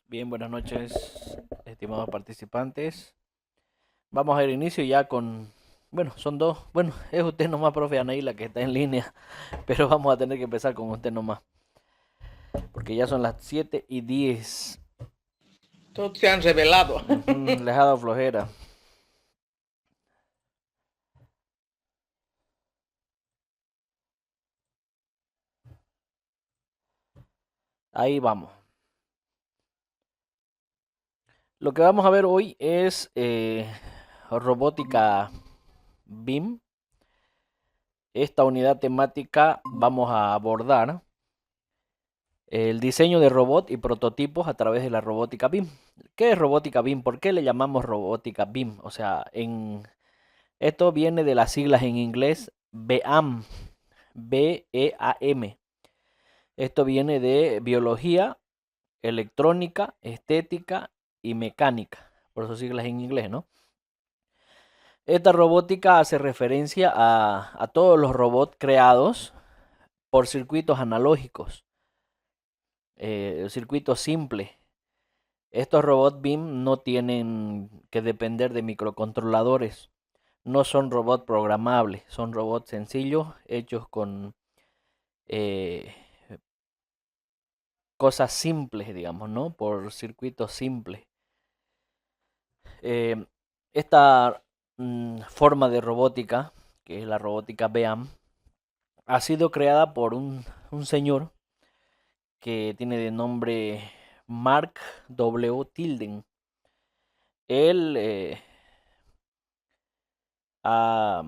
Bien, buenas noches, estimados participantes. Vamos a dar inicio ya con, bueno, son dos, bueno, es usted nomás, profe Anaíla, que está en línea, pero vamos a tener que empezar con usted nomás, porque ya son las 7:10. Todos se han revelado. Les ha dado flojera. Ahí vamos. Lo que vamos a ver hoy es robótica BIM. Esta unidad temática vamos a abordar el diseño de robot y prototipos a través de la robótica BIM. ¿Qué es robótica BIM? ¿Por qué le llamamos robótica BIM? O sea, esto viene de las siglas en inglés BEAM, B-E-A-M. Esto viene de biología, electrónica, estética y mecánica. Por sus siglas en inglés, ¿no? Esta robótica hace referencia a todos los robots creados por circuitos analógicos, circuitos simples. Estos robots BIM no tienen que depender de microcontroladores. No son robots programables, son robots sencillos hechos con eh, cosas simples, digamos, ¿no? Por circuitos simples. Eh, esta forma de robótica, que es la robótica BEAM, ha sido creada por un señor que tiene de nombre Mark W. Tilden. Él ha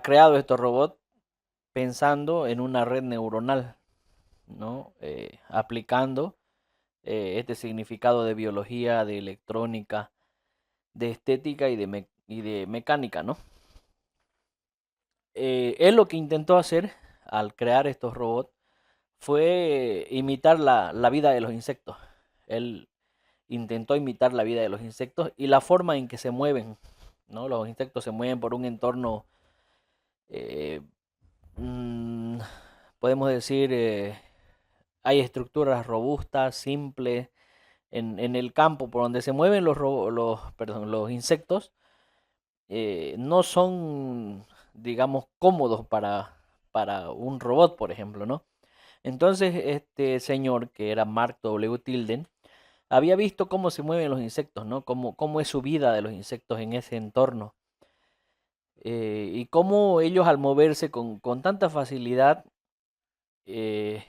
creado estos robots pensando en una red neuronal, ¿no? Aplicando este significado de biología, de electrónica, de estética y de mecánica, ¿no? Él lo que intentó hacer al crear estos robots fue imitar la vida de los insectos. Él intentó imitar la vida de los insectos y la forma en que se mueven, ¿no? Los insectos se mueven por un entorno, eh, mm, podemos decir, hay estructuras robustas, simples. En el campo por donde se mueven los insectos, no son, digamos, cómodos para un robot, por ejemplo, ¿no? Entonces, este señor, que era Mark W. Tilden, había visto cómo se mueven los insectos, ¿no? Cómo es su vida de los insectos en ese entorno. Y cómo ellos al moverse con tanta facilidad, eh,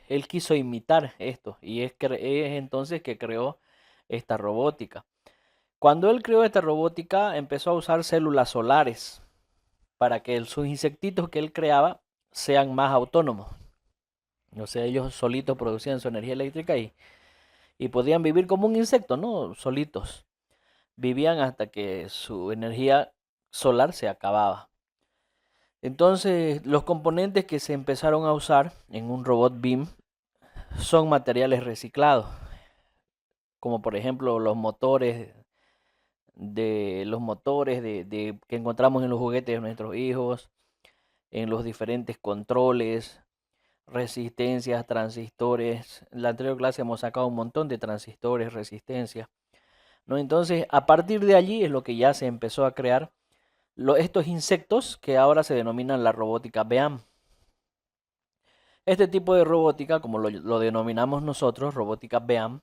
él quiso imitar esto. Y es entonces que creó esta robótica. Cuando él creó esta robótica, empezó a usar células solares para que sus insectitos que él creaba sean más autónomos. O sea, ellos solitos producían su energía eléctrica y podían vivir como un insecto, ¿no? Solitos. Vivían hasta que su energía solar se acababa. Entonces, los componentes que se empezaron a usar en un robot BIM son materiales reciclados, como por ejemplo los motores que encontramos en los juguetes de nuestros hijos, en los diferentes controles, resistencias, transistores. En la anterior clase hemos sacado un montón de transistores, resistencias, ¿no? Entonces, a partir de allí es lo que ya se empezó a crear estos insectos que ahora se denominan la robótica BEAM. Este tipo de robótica, como lo denominamos nosotros, robótica BEAM,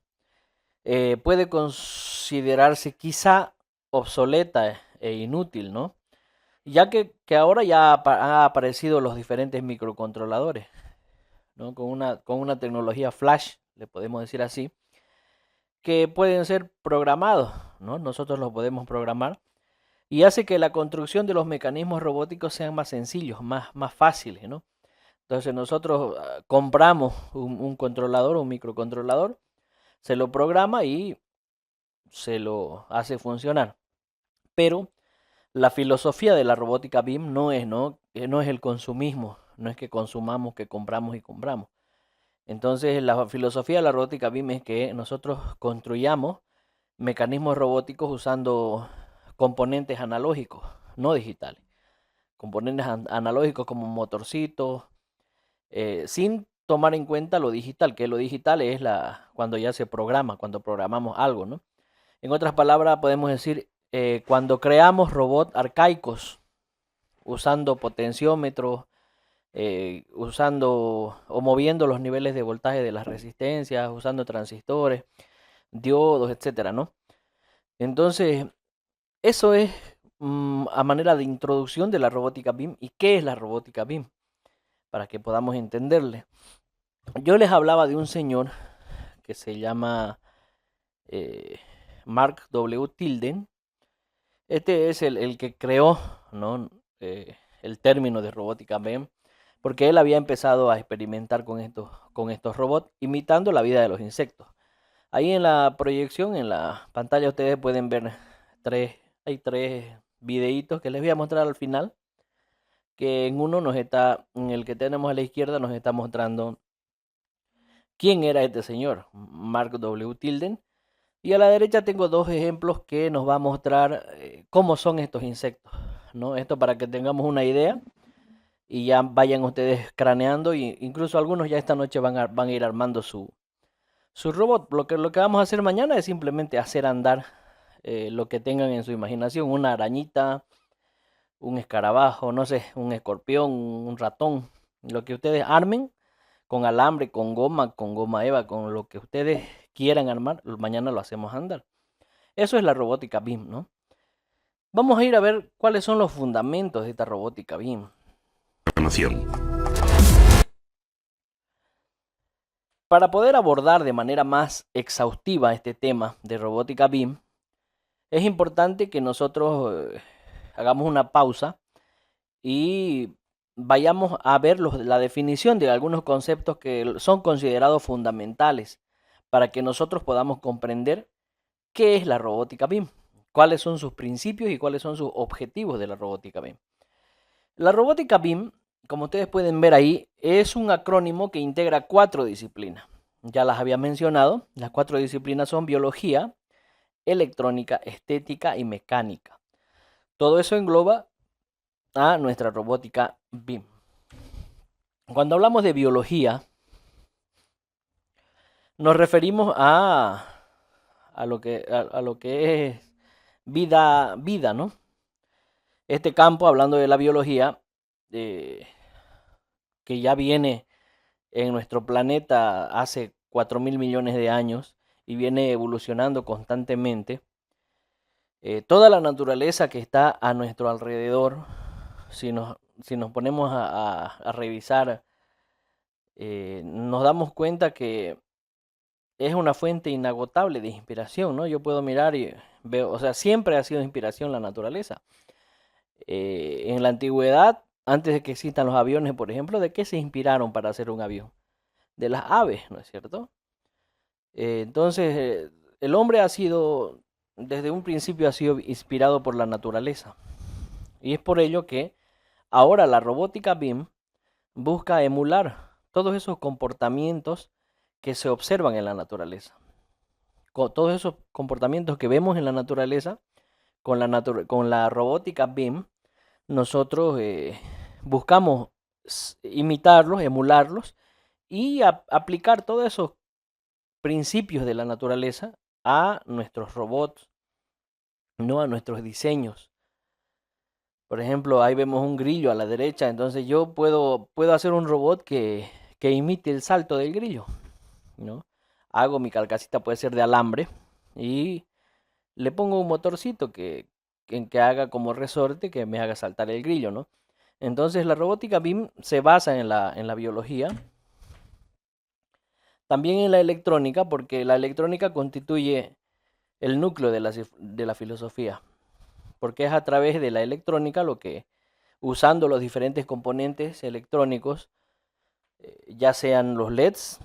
puede considerarse quizá obsoleta e inútil, ¿no? Ya que ahora ya han aparecido los diferentes microcontroladores, ¿no? Con una tecnología flash, le podemos decir así, que pueden ser programados, ¿no? Nosotros los podemos programar y hace que la construcción de los mecanismos robóticos sean más sencillos, más fáciles, ¿no? Entonces nosotros compramos un controlador, un microcontrolador, se lo programa y se lo hace funcionar. Pero la filosofía de la robótica BIM no es el consumismo, no es que consumamos, que compramos y compramos. Entonces la filosofía de la robótica BIM es que nosotros construyamos mecanismos robóticos usando componentes analógicos, no digitales. Componentes analógicos como motorcitos, sin tomar en cuenta lo digital, que lo digital es cuando ya se programa, cuando programamos algo, ¿no? En otras palabras, podemos decir, cuando creamos robots arcaicos, usando potenciómetros, usando o moviendo los niveles de voltaje de las resistencias, usando transistores, diodos, etcétera, ¿no? Entonces, eso es a manera de introducción de la robótica BIM. ¿Y qué es la robótica BIM? Para que podamos entenderle. Yo les hablaba de un señor que se llama Mark W. Tilden. Este es el que creó, ¿no? El término de robótica BIM, porque él había empezado a experimentar con estos robots, imitando la vida de los insectos. Ahí en la proyección, en la pantalla, ustedes pueden ver hay tres videitos que les voy a mostrar al final, que en el que tenemos a la izquierda, nos está mostrando quién era este señor, Mark W. Tilden. Y a la derecha tengo dos ejemplos que nos va a mostrar cómo son estos insectos, ¿no? Esto para que tengamos una idea y ya vayan ustedes craneando, y incluso algunos ya esta noche van a ir armando su robot. Lo que vamos a hacer mañana es simplemente hacer andar lo que tengan en su imaginación, una arañita, un escarabajo, no sé, un escorpión, un ratón, lo que ustedes armen con alambre, con goma eva, con lo que ustedes quieran armar, mañana lo hacemos andar. Eso es la robótica BIM, ¿no? Vamos a ir a ver cuáles son los fundamentos de esta robótica BIM. Programación. Para poder abordar de manera más exhaustiva este tema de robótica BIM, es importante que nosotros hagamos una pausa y vayamos a ver la definición de algunos conceptos que son considerados fundamentales para que nosotros podamos comprender qué es la robótica BIM, cuáles son sus principios y cuáles son sus objetivos de la robótica BIM. La robótica BIM, como ustedes pueden ver ahí, es un acrónimo que integra 4 disciplinas. Ya las había mencionado, las 4 disciplinas son biología, electrónica, estética y mecánica. Todo eso engloba a nuestra robótica BIM. Cuando hablamos de biología, nos referimos a lo que es vida, ¿no? Este campo, hablando de la biología, que ya viene en nuestro planeta hace 4.000 millones de años y viene evolucionando constantemente. Toda la naturaleza que está a nuestro alrededor, si nos ponemos a revisar, nos damos cuenta que es una fuente inagotable de inspiración, ¿no? Yo puedo mirar y veo, o sea, siempre ha sido inspiración la naturaleza. En la antigüedad, antes de que existan los aviones, por ejemplo, ¿de qué se inspiraron para hacer un avión? De las aves, ¿no es cierto? Entonces, el hombre desde un principio ha sido inspirado por la naturaleza. Y es por ello que ahora la robótica BIM busca emular todos esos comportamientos que se observan en la naturaleza. Con todos esos comportamientos que vemos en la naturaleza, con la robótica BIM, nosotros buscamos imitarlos, emularlos y aplicar todos esos principios de la naturaleza a nuestros robots, no a nuestros diseños. Por ejemplo, ahí vemos un grillo a la derecha, entonces yo puedo hacer un robot que imite el salto del grillo, ¿no? Hago mi carcasita, puede ser de alambre, y le pongo un motorcito que haga como resorte que me haga saltar el grillo, ¿no? Entonces la robótica BIM se basa en la biología, también en la electrónica, porque la electrónica constituye el núcleo de la filosofía, porque es a través de la electrónica usando los diferentes componentes electrónicos, ya sean los LEDs,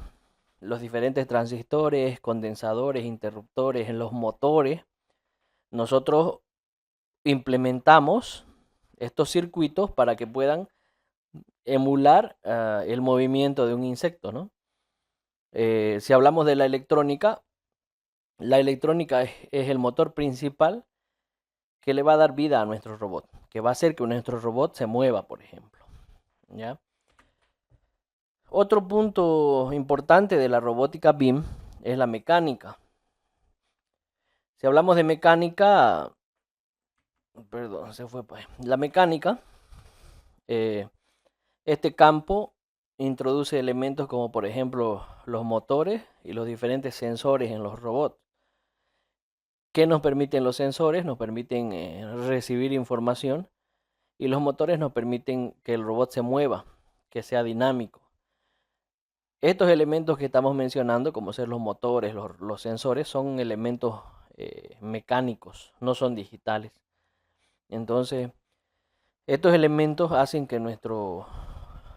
los diferentes transistores, condensadores, interruptores, en los motores, nosotros implementamos estos circuitos para que puedan emular el movimiento de un insecto, ¿no? Si hablamos de la electrónica es el motor principal que le va a dar vida a nuestro robot, que va a hacer que nuestro robot se mueva, por ejemplo, ¿ya? Otro punto importante de la robótica BIM es la mecánica. Si hablamos de mecánica, perdón, se fue pues. La mecánica, eh, este campo introduce elementos como por ejemplo los motores y los diferentes sensores en los robots. ¿Qué nos permiten los sensores? Nos permiten recibir información y los motores nos permiten que el robot se mueva, que sea dinámico. Estos elementos que estamos mencionando, como ser los motores, los sensores, son elementos mecánicos, no son digitales. Entonces, estos elementos hacen que nuestro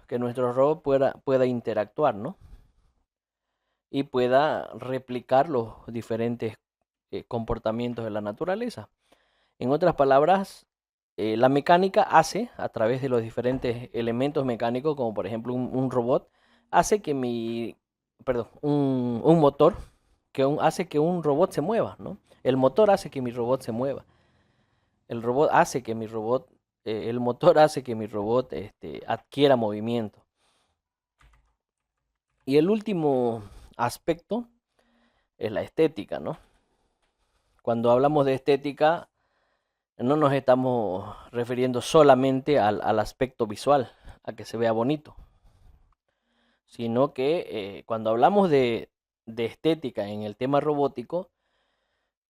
robot pueda interactuar, ¿no? Y pueda replicar los diferentes comportamientos de la naturaleza. En otras palabras, la mecánica hace, a través de los diferentes elementos mecánicos, como por ejemplo un robot, hace que un motor, hace que un robot se mueva, ¿no? El motor hace que mi robot se mueva. El motor hace que mi robot adquiera movimiento. Y el último aspecto es la estética, ¿no? Cuando hablamos de estética, no nos estamos refiriendo solamente al aspecto visual, a que se vea bonito, sino que cuando hablamos de estética en el tema robótico,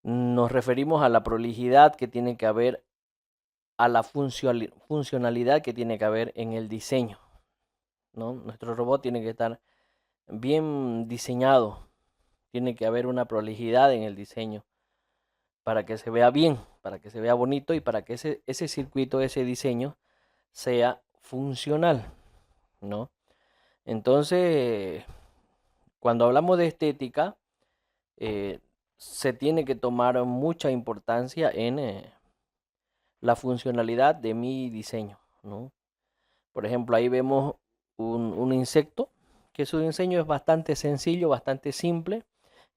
nos referimos a la prolijidad que tiene que haber, a la funcionalidad que tiene que haber en el diseño, ¿no? Nuestro robot tiene que estar bien diseñado, tiene que haber una prolijidad en el diseño para que se vea bien, para que se vea bonito y para que ese circuito, ese diseño sea funcional, ¿no? Entonces, cuando hablamos de estética, eh, se tiene que tomar mucha importancia en la funcionalidad de mi diseño, ¿no? Por ejemplo, ahí vemos un insecto, que su diseño es bastante sencillo, bastante simple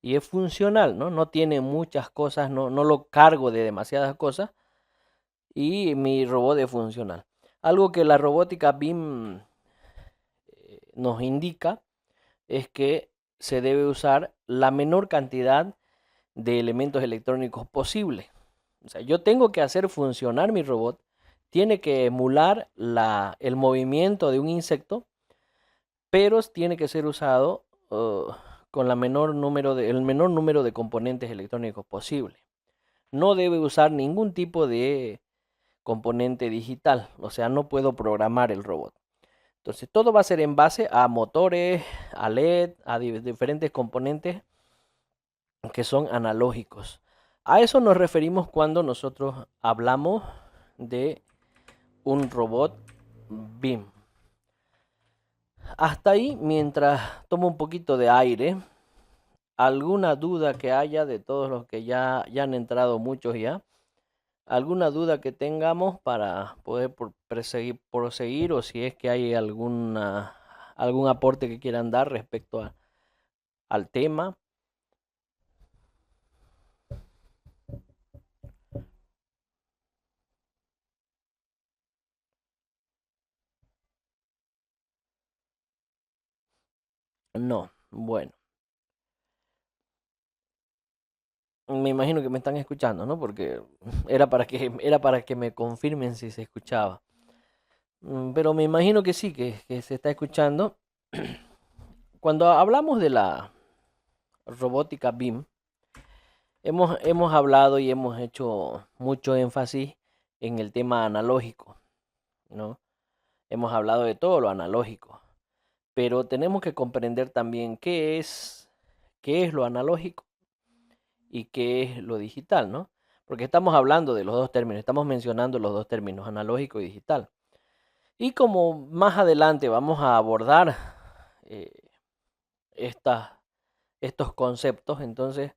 y es funcional, ¿no? No tiene muchas cosas, no lo cargo de demasiadas cosas y mi robot es funcional. Algo que la robótica BIM nos indica es que se debe usar la menor cantidad de elementos electrónicos posible. O sea, yo tengo que hacer funcionar mi robot, tiene que emular el movimiento de un insecto, pero tiene que ser usado con el menor número de componentes electrónicos posible. No debe usar ningún tipo de componente digital, o sea, no puedo programar el robot. Entonces, todo va a ser en base a motores, a LED, a diferentes componentes que son analógicos. A eso nos referimos cuando nosotros hablamos de un robot BIM. Hasta ahí, mientras tomo un poquito de aire, alguna duda que haya de todos los que ya han entrado muchos ya, alguna duda que tengamos para poder proseguir o si es que hay algún aporte que quieran dar respecto al tema. No, bueno, me imagino que me están escuchando, ¿no? Porque era para que me confirmen si se escuchaba. Pero me imagino que sí, que se está escuchando. Cuando hablamos de la robótica BIM, hemos hablado y hemos hecho mucho énfasis en el tema analógico, ¿no? Hemos hablado de todo lo analógico, pero tenemos que comprender también qué es lo analógico y qué es lo digital, ¿no? Porque estamos hablando de los dos términos, estamos mencionando los dos términos, analógico y digital. Y como más adelante vamos a abordar eh, estos conceptos, entonces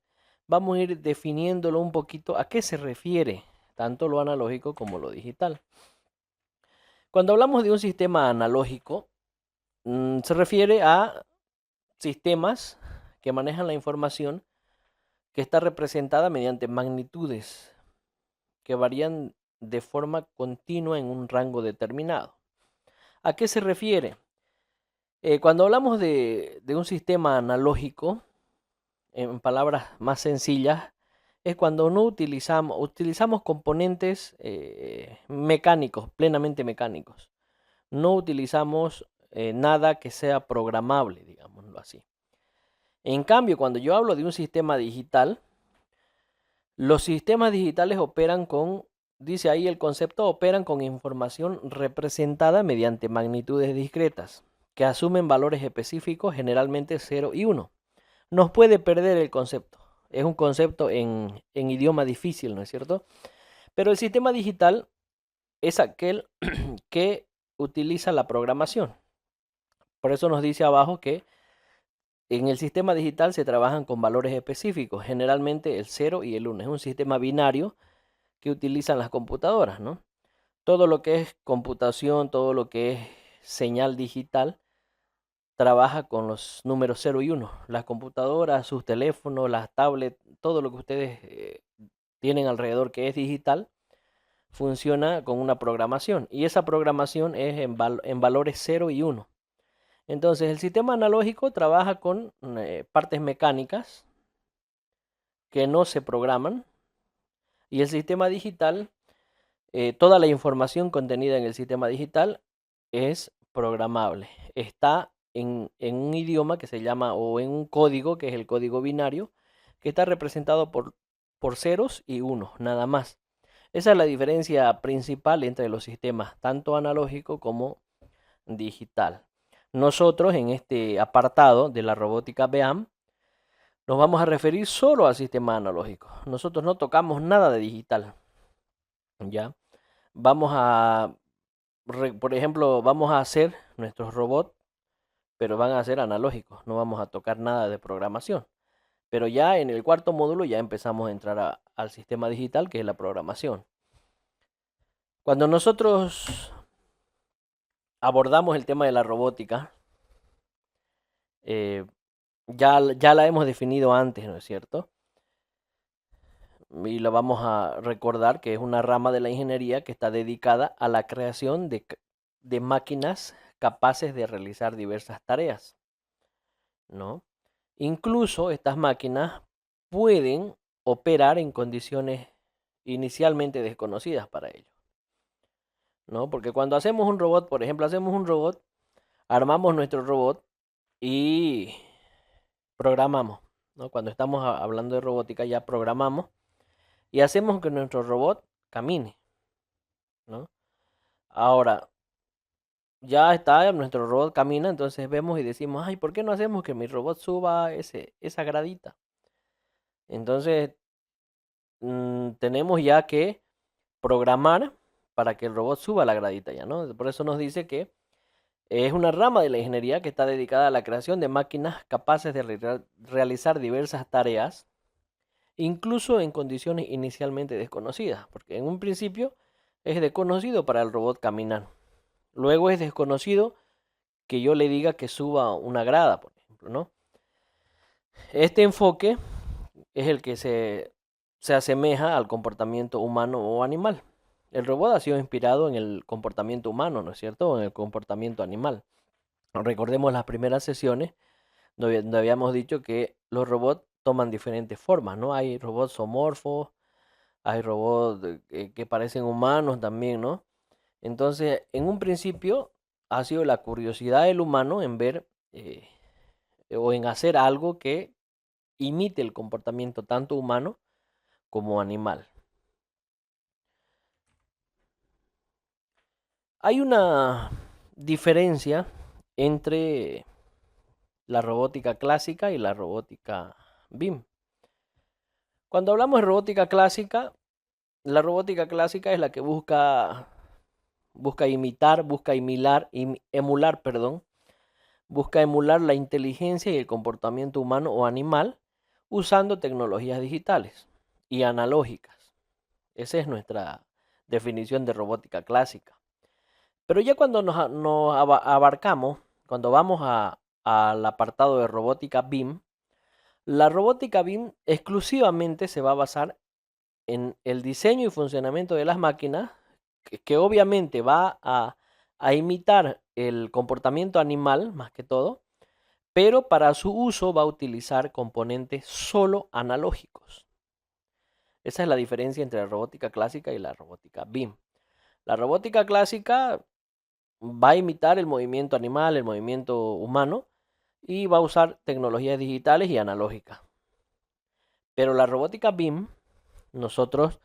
vamos a ir definiéndolo un poquito a qué se refiere tanto lo analógico como lo digital. Cuando hablamos de un sistema analógico, se refiere a sistemas que manejan la información que está representada mediante magnitudes que varían de forma continua en un rango determinado. ¿A qué se refiere? Cuando hablamos de un sistema analógico, en palabras más sencillas, es cuando no utilizamos componentes mecánicos, plenamente mecánicos. No utilizamos nada que sea programable, digámoslo así. En cambio, cuando yo hablo de un sistema digital, los sistemas digitales operan con, dice ahí el concepto, operan con información representada mediante magnitudes discretas, que asumen valores específicos, generalmente 0 y 1. Nos puede perder el concepto. Es un concepto en idioma difícil, ¿no es cierto? Pero el sistema digital es aquel que utiliza la programación. Por eso nos dice abajo que en el sistema digital se trabajan con valores específicos, generalmente el 0 y el 1. Es un sistema binario que utilizan las computadoras, ¿no? Todo lo que es computación, todo lo que es señal digital, trabaja con los números 0 y 1. Las computadoras, sus teléfonos, las tablets, todo lo que ustedes tienen alrededor que es digital, funciona con una programación. Y esa programación es en valores 0 y 1. Entonces, el sistema analógico trabaja con partes mecánicas que no se programan. Y el sistema digital, toda la información contenida en el sistema digital es programable. Está en un idioma que se llama, o en un código, que es el código binario, que está representado por ceros y unos, nada más. Esa es la diferencia principal entre los sistemas, tanto analógico como digital. Nosotros en este apartado de la robótica BEAM nos vamos a referir solo al sistema analógico. Nosotros no tocamos nada de digital. ¿Ya? Vamos a, por ejemplo, vamos a hacer nuestros robots, pero van a ser analógicos. No vamos a tocar nada de programación. Pero ya en el cuarto módulo ya empezamos a entrar al sistema digital, que es la programación. Cuando nosotros abordamos el tema de la robótica, eh, ya la hemos definido antes, ¿no es cierto? Y lo vamos a recordar que es una rama de la ingeniería que está dedicada a la creación de máquinas capaces de realizar diversas tareas, ¿no? Incluso estas máquinas pueden operar en condiciones inicialmente desconocidas para ellos, ¿no? Porque cuando hacemos un robot, por ejemplo, hacemos un robot, armamos nuestro robot y programamos, ¿no? Cuando estamos hablando de robótica ya programamos y hacemos que nuestro robot camine, ¿no? Ahora, ya está, nuestro robot camina, entonces vemos y decimos, ay, ¿por qué no hacemos que mi robot suba esa gradita? Entonces, tenemos ya que programar para que el robot suba la gradita ya, ¿no? Por eso nos dice que es una rama de la ingeniería que está dedicada a la creación de máquinas capaces de realizar diversas tareas, incluso en condiciones inicialmente desconocidas, porque en un principio es desconocido para el robot caminar. Luego es desconocido que yo le diga que suba una grada, por ejemplo, ¿no? Este enfoque es el que se asemeja al comportamiento humano o animal. El robot ha sido inspirado en el comportamiento humano, ¿no es cierto? O en el comportamiento animal. Recordemos las primeras sesiones donde habíamos dicho que los robots toman diferentes formas, ¿no? Hay robots zoomorfos, hay robots que parecen humanos también, ¿no? Entonces, en un principio ha sido la curiosidad del humano en ver o en hacer algo que imite el comportamiento tanto humano como animal. Hay una diferencia entre la robótica clásica y la robótica BIM. Cuando hablamos de robótica clásica, la robótica clásica es la que busca imitar, emular, perdón, busca emular la inteligencia y el comportamiento humano o animal usando tecnologías digitales y analógicas. Esa es nuestra definición de robótica clásica. Pero ya cuando nos abarcamos, cuando vamos al apartado de robótica BIM, la robótica BIM exclusivamente se va a basar en el diseño y funcionamiento de las máquinas, que obviamente va a imitar el comportamiento animal más que todo, pero para su uso va a utilizar componentes solo analógicos. Esa es la diferencia entre la robótica clásica y la robótica BIM. La robótica clásica va a imitar el movimiento animal, el movimiento humano, y va a usar tecnologías digitales y analógicas. Pero la robótica BIM, nosotros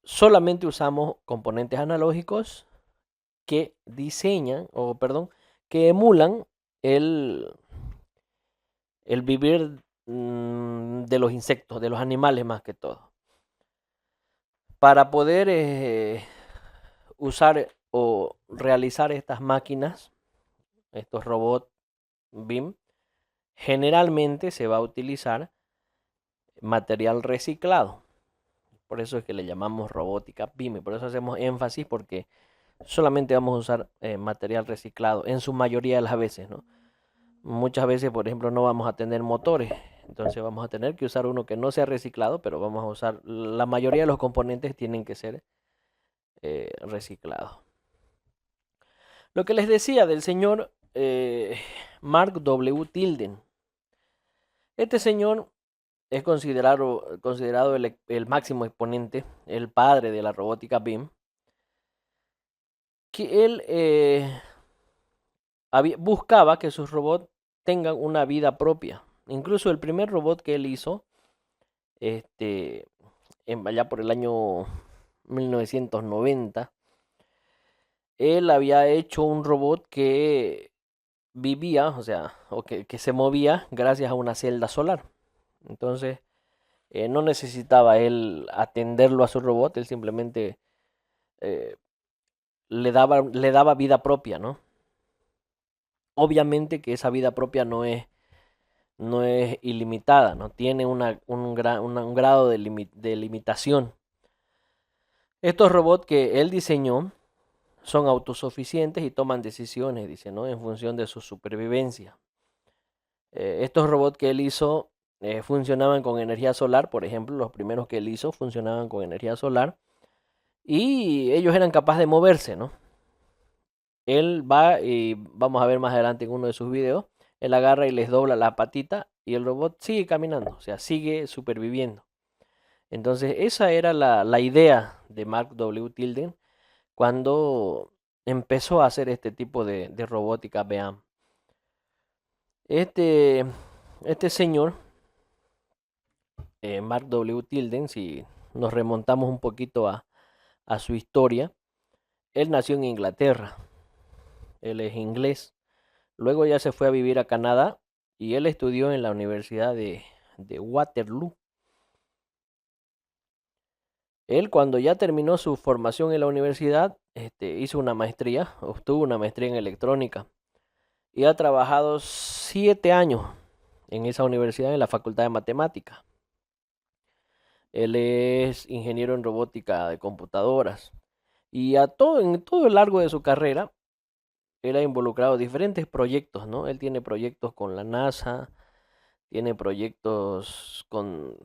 solamente usamos componentes analógicos que diseñan, o perdón, que emulan el, el vivir de los insectos, de los animales más que todo. Para poder usar o realizar estas máquinas, estos robots BIM, generalmente se va a utilizar material reciclado. Por eso es que le llamamos robótica BIM. Por eso hacemos énfasis porque solamente vamos a usar material reciclado en su mayoría de las veces, ¿no? Muchas veces, por ejemplo, no vamos a tener motores. Entonces vamos a tener que usar uno que no sea reciclado, pero vamos a usar, la mayoría de los componentes tienen que ser reciclados. Lo que les decía del señor Mark W. Tilden. Este señor es considerado el máximo exponente, el padre de la robótica BIM, que él buscaba que sus robots tengan una vida propia. Incluso el primer robot que él hizo, allá por el año 1990, él había hecho un robot que vivía, o sea, que se movía gracias a una celda solar. Entonces, no necesitaba él atenderlo a su robot, él simplemente eh, le daba vida propia, ¿no? Obviamente que esa vida propia no es ilimitada, ¿no? Tiene un grado de limitación. Estos robots que él diseñó son autosuficientes y toman decisiones, dice, ¿no? En función de su supervivencia. Estos robots que él hizo funcionaban con energía solar, por ejemplo, los primeros que él hizo funcionaban con energía solar y ellos eran capaces de moverse, ¿no? Él va y vamos a ver más adelante en uno de sus videos, él agarra y les dobla la patita y el robot sigue caminando, o sea, sigue superviviendo. Entonces, esa era la idea de Mark W. Tilden cuando empezó a hacer este tipo de robótica BEAM. Este, este señor, Mark W. Tilden, si nos remontamos un poquito a su historia, él nació en Inglaterra, él es inglés, luego ya se fue a vivir a Canadá y él estudió en la Universidad de Waterloo. Él cuando ya terminó su formación en la universidad, hizo una maestría, obtuvo una maestría en electrónica y ha trabajado 7 años en esa universidad en la Facultad de Matemática. Él es ingeniero en robótica de computadoras y en todo el largo de su carrera, él ha involucrado diferentes proyectos, ¿no? Él tiene proyectos con la NASA, tiene proyectos con,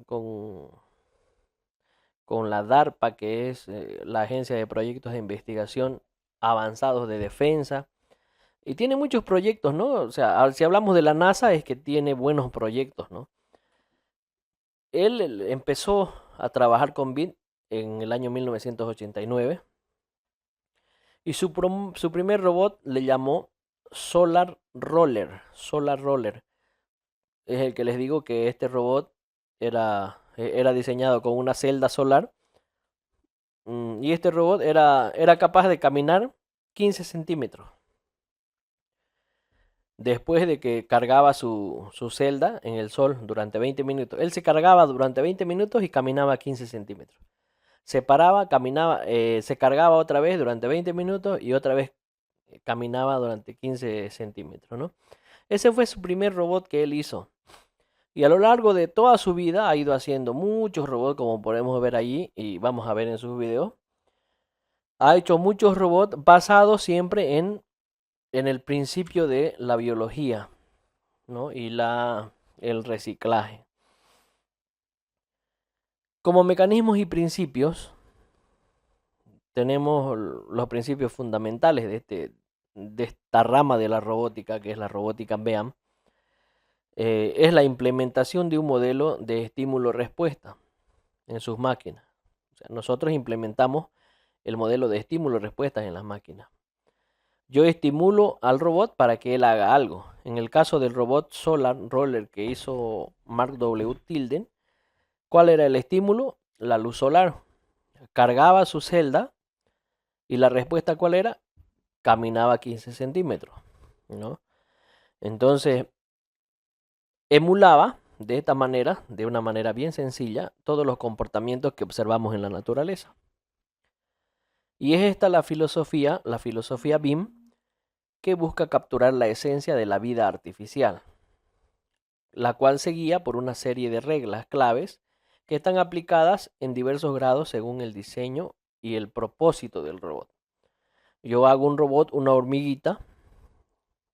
con la DARPA, que es la Agencia de Proyectos de Investigación Avanzados de Defensa. Y tiene muchos proyectos, ¿no? O sea, si hablamos de la NASA es que tiene buenos proyectos, ¿no? Él empezó a trabajar con BIM en el año 1989 y su primer robot le llamó Solar Roller. Solar Roller. Es el que les digo que este robot era diseñado con una celda solar. Y este robot era capaz de caminar 15 centímetros. Después de que cargaba su celda en el sol durante 20 minutos. Él se cargaba durante 20 minutos y caminaba 15 centímetros. Se paraba, caminaba, se cargaba otra vez durante 20 minutos y otra vez caminaba durante 15 centímetros, ¿no? Ese fue su primer robot que él hizo. Y a lo largo de toda su vida ha ido haciendo muchos robots, como podemos ver allí y vamos a ver en sus videos. Ha hecho muchos robots basados siempre en el principio de la biología, ¿no? Y el reciclaje. Como mecanismos y principios, tenemos los principios fundamentales de esta rama de la robótica, que es la robótica BEAM, es la implementación de un modelo de estímulo-respuesta en sus máquinas. O sea, nosotros implementamos el modelo de estímulo-respuesta en las máquinas. Yo estimulo al robot para que él haga algo. En el caso del robot Solar Roller que hizo Mark W. Tilden, ¿cuál era el estímulo? La luz solar. Cargaba su celda y la respuesta ¿cuál era? Caminaba 15 centímetros, ¿no? Entonces, emulaba de esta manera, de una manera bien sencilla, todos los comportamientos que observamos en la naturaleza. Y es esta la filosofía BIM, que busca capturar la esencia de la vida artificial, la cual se guía por una serie de reglas claves que están aplicadas en diversos grados según el diseño y el propósito del robot. Yo hago un robot, una hormiguita,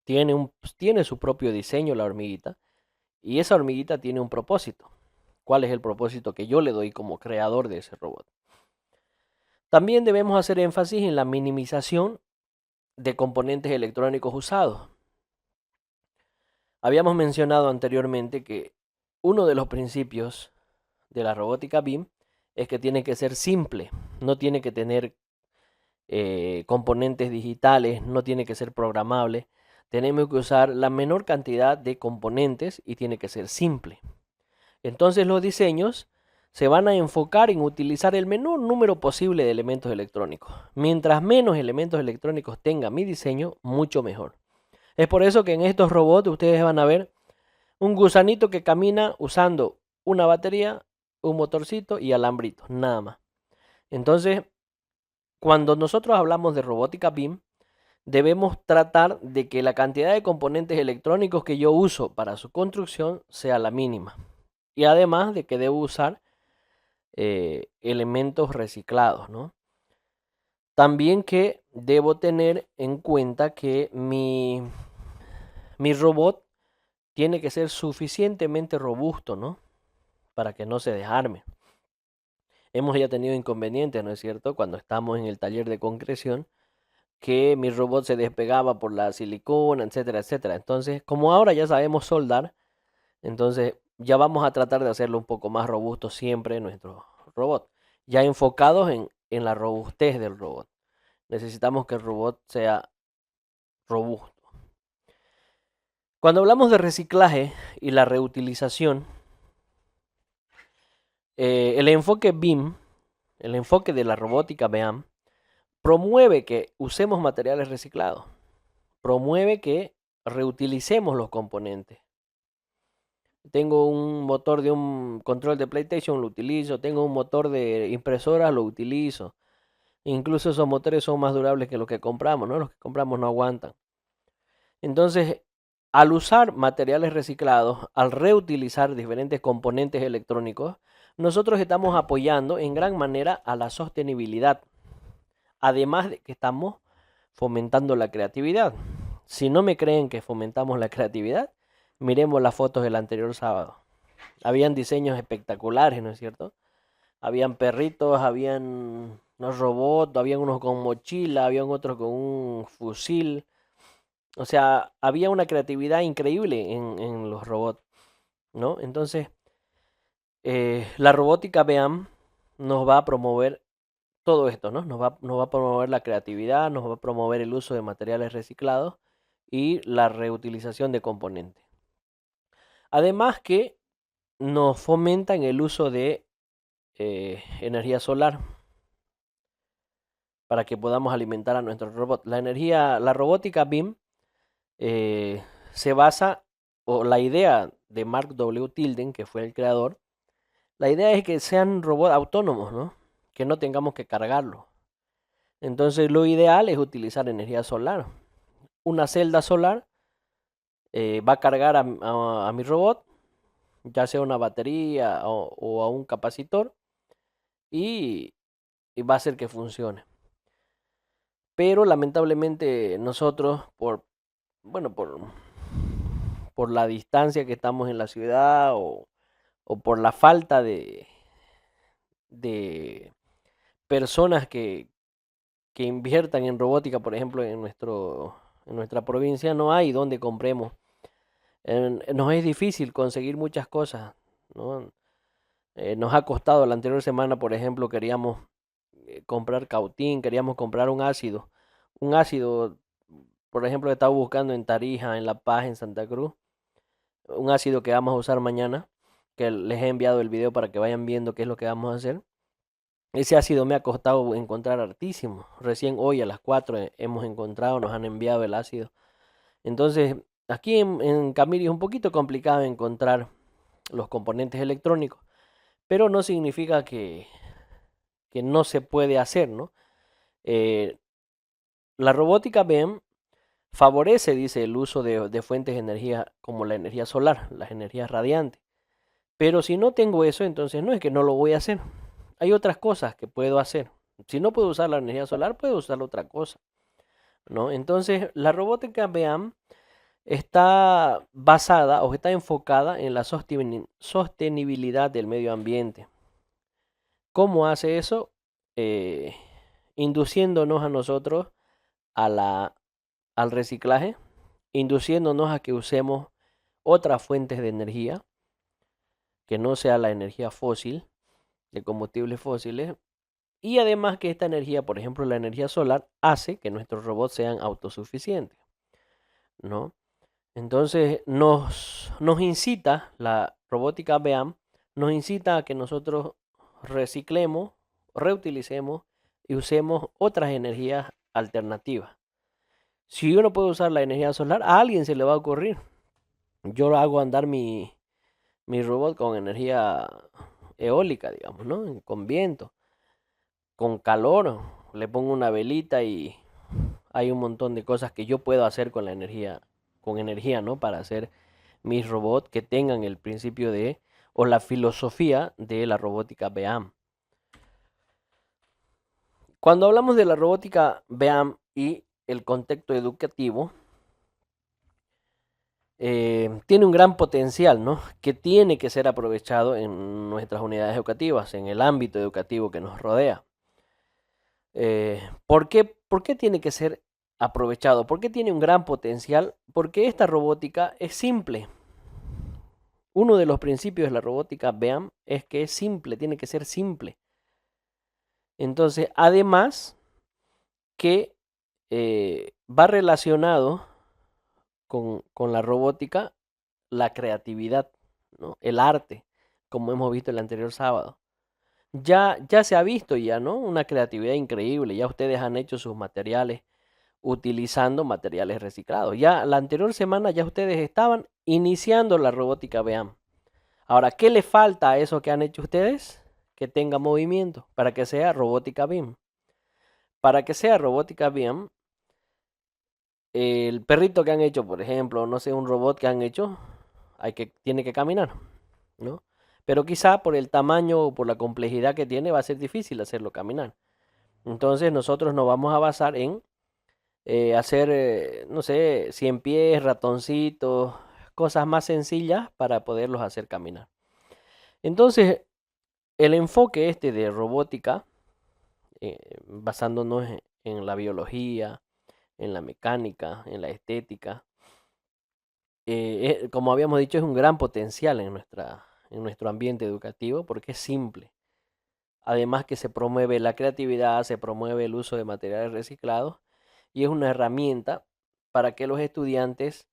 tiene su propio diseño la hormiguita, y esa hormiguita tiene un propósito. ¿Cuál es el propósito que yo le doy como creador de ese robot? También debemos hacer énfasis en la minimización de componentes electrónicos usados. Habíamos mencionado anteriormente que uno de los principios de la robótica BIM es que tiene que ser simple, no tiene que tener componentes digitales, no tiene que ser programable. Tenemos que usar la menor cantidad de componentes y tiene que ser simple. Entonces los diseños se van a enfocar en utilizar el menor número posible de elementos electrónicos. Mientras menos elementos electrónicos tenga mi diseño, mucho mejor. Es por eso que en estos robots ustedes van a ver un gusanito que camina usando una batería, un motorcito y alambritos, nada más. Entonces, cuando nosotros hablamos de robótica BIM, debemos tratar de que la cantidad de componentes electrónicos que yo uso para su construcción sea la mínima. Y además de que debo usar elementos reciclados, ¿no? También que debo tener en cuenta que mi robot tiene que ser suficientemente robusto, ¿no? Para que no se desarme. Hemos ya tenido inconvenientes, ¿no es cierto? Cuando estamos en el taller de concreción, que mi robot se despegaba por la silicona, etcétera, etcétera. Entonces, como ahora ya sabemos soldar, entonces ya vamos a tratar de hacerlo un poco más robusto siempre nuestro robot. Ya enfocados en la robustez del robot. Necesitamos que el robot sea robusto. Cuando hablamos de reciclaje y la reutilización, el enfoque BIM, el enfoque de la robótica BEAM, promueve que usemos materiales reciclados, promueve que reutilicemos los componentes. Tengo un motor de un control de PlayStation, lo utilizo. Tengo un motor de impresoras, lo utilizo. Incluso esos motores son más durables que los que compramos, ¿no? Los que compramos no aguantan. Entonces, al usar materiales reciclados, al reutilizar diferentes componentes electrónicos, nosotros estamos apoyando en gran manera a la sostenibilidad. Además de que estamos fomentando la creatividad. Si no me creen que fomentamos la creatividad, miremos las fotos del anterior sábado. Habían diseños espectaculares, ¿no es cierto? Habían perritos, habían unos robots, habían unos con mochila, habían otros con un fusil. O sea, había una creatividad increíble en los robots, ¿no? Entonces, la robótica BEAM nos va a promover todo esto, ¿no? Nos va a promover la creatividad, nos va a promover el uso de materiales reciclados y la reutilización de componentes. Además que nos fomentan el uso de energía solar para que podamos alimentar a nuestro robot. La robótica BIM se basa, o la idea de Mark W. Tilden, que fue el creador, la idea es que sean robots autónomos, ¿no? Que no tengamos que cargarlos. Entonces lo ideal es utilizar energía solar. Una celda solar va a cargar a mi robot, ya sea una batería o a un capacitor, y va a hacer que funcione. Pero lamentablemente nosotros, bueno, por la distancia que estamos en la ciudad o por la falta de personas que inviertan en robótica, por ejemplo, en En nuestra provincia no hay donde compremos. Nos es difícil conseguir muchas cosas, ¿no? Nos ha costado, la anterior semana, por ejemplo, queríamos comprar cautín, queríamos comprar un ácido. Un ácido, por ejemplo, que estaba buscando en Tarija, en La Paz, en Santa Cruz. Un ácido que vamos a usar mañana, que les he enviado el video para que vayan viendo qué es lo que vamos a hacer. Ese ácido me ha costado encontrar hartísimo. Recién hoy a las 4 hemos encontrado, nos han enviado el ácido. Entonces, aquí en Camiri es un poquito complicado encontrar los componentes electrónicos, pero no significa que no se puede hacer, ¿no? La robótica BEM favorece, dice, el uso de fuentes de energía como la energía solar, las energías radiantes. Pero si no tengo eso, entonces no es que no lo voy a hacer. Hay otras cosas que puedo hacer. Si no puedo usar la energía solar, puedo usar otra cosa, ¿no? Entonces, la robótica BEAM está basada o está enfocada en la sostenibilidad del medio ambiente. ¿Cómo hace eso? Induciéndonos a nosotros al reciclaje, induciéndonos a que usemos otras fuentes de energía que no sea la energía fósil, de combustibles fósiles, y además que esta energía, por ejemplo la energía solar, hace que nuestros robots sean autosuficientes, ¿no? Entonces nos incita, la robótica BEAM, nos incita a que nosotros reciclemos, reutilicemos y usemos otras energías alternativas. Si yo no puedo usar la energía solar, a alguien se le va a ocurrir. Yo hago andar mi robot con energía eólica, digamos, ¿no? Con viento, con calor, le pongo una velita y hay un montón de cosas que yo puedo hacer con la energía, ¿no? Para hacer mis robots que tengan el principio o la filosofía de la robótica BEAM. Cuando hablamos de la robótica BEAM y el contexto educativo, tiene un gran potencial, ¿no? Que tiene que ser aprovechado en nuestras unidades educativas, en el ámbito educativo que nos rodea. ¿Por qué tiene que ser aprovechado? ¿Por qué tiene un gran potencial? Porque esta robótica es simple. Uno de los principios de la robótica BEAM es que es simple, tiene que ser simple. Entonces, además que va relacionado con la robótica la creatividad, ¿no? El arte, como hemos visto el anterior sábado. Ya se ha visto ya, ¿no? Una creatividad increíble. Ya ustedes han hecho sus materiales utilizando materiales reciclados. Ya la anterior semana ya ustedes estaban iniciando la robótica BEAM. Ahora, ¿qué le falta a eso que han hecho ustedes? Que tenga movimiento para que sea robótica BEAM. Para que sea robótica BEAM, el perrito que han hecho, por ejemplo, no sé, un robot que han hecho, tiene que caminar, ¿no? Pero quizá por el tamaño o por la complejidad que tiene va a ser difícil hacerlo caminar. Entonces nosotros nos vamos a basar en hacer, no sé, 100 pies, ratoncitos, cosas más sencillas para poderlos hacer caminar. Entonces, el enfoque este de robótica, basándonos en la biología, en la mecánica, en la estética, como habíamos dicho, es un gran potencial en nuestro ambiente educativo porque es simple. Además que se promueve la creatividad, se promueve el uso de materiales reciclados y es una herramienta para que los estudiantes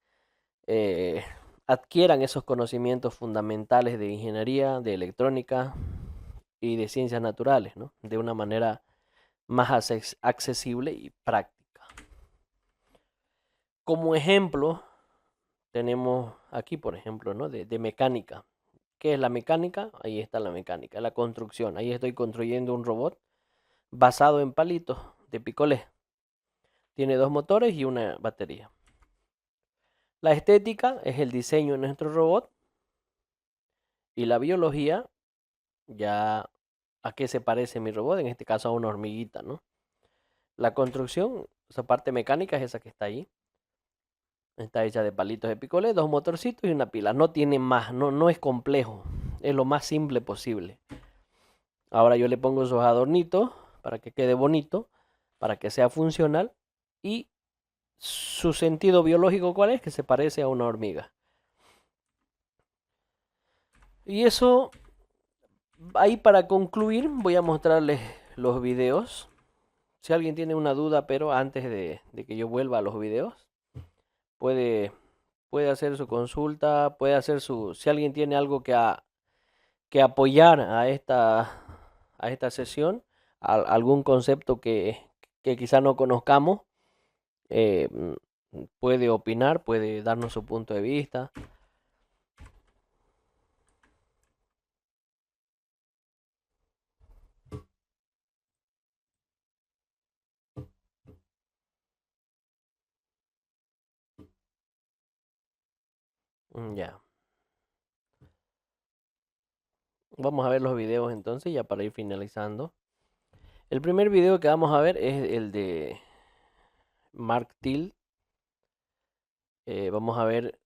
adquieran esos conocimientos fundamentales de ingeniería, de electrónica y de ciencias naturales, ¿no? De una manera más accesible y práctica. Como ejemplo, tenemos aquí, por ejemplo, ¿no? de mecánica. ¿Qué es la mecánica? Ahí está la mecánica, la construcción. Ahí estoy construyendo un robot basado en palitos de picolé. Tiene 2 motores y una batería. La estética es el diseño de nuestro robot. Y la biología, ya a qué se parece mi robot, en este caso a una hormiguita, ¿no? La construcción, esa parte mecánica es esa que está ahí. Está hecha de palitos de picolé, 2 motorcitos y una pila. No tiene más, no es complejo. Es lo más simple posible. Ahora yo le pongo esos adornitos para que quede bonito, para que sea funcional y su sentido biológico, ¿cuál es? Que se parece a una hormiga. Y eso, ahí para concluir, voy a mostrarles los videos. Si alguien tiene una duda, pero antes de que yo vuelva a los videos, puede hacer su consulta, puede hacer si alguien tiene algo que apoyar a esta sesión, algún concepto que quizá no conozcamos, eh, puede opinar, puede darnos su punto de vista. Ya. Vamos a ver los videos entonces, ya para ir finalizando. El primer video que vamos a ver es el de Mark Till. Vamos a ver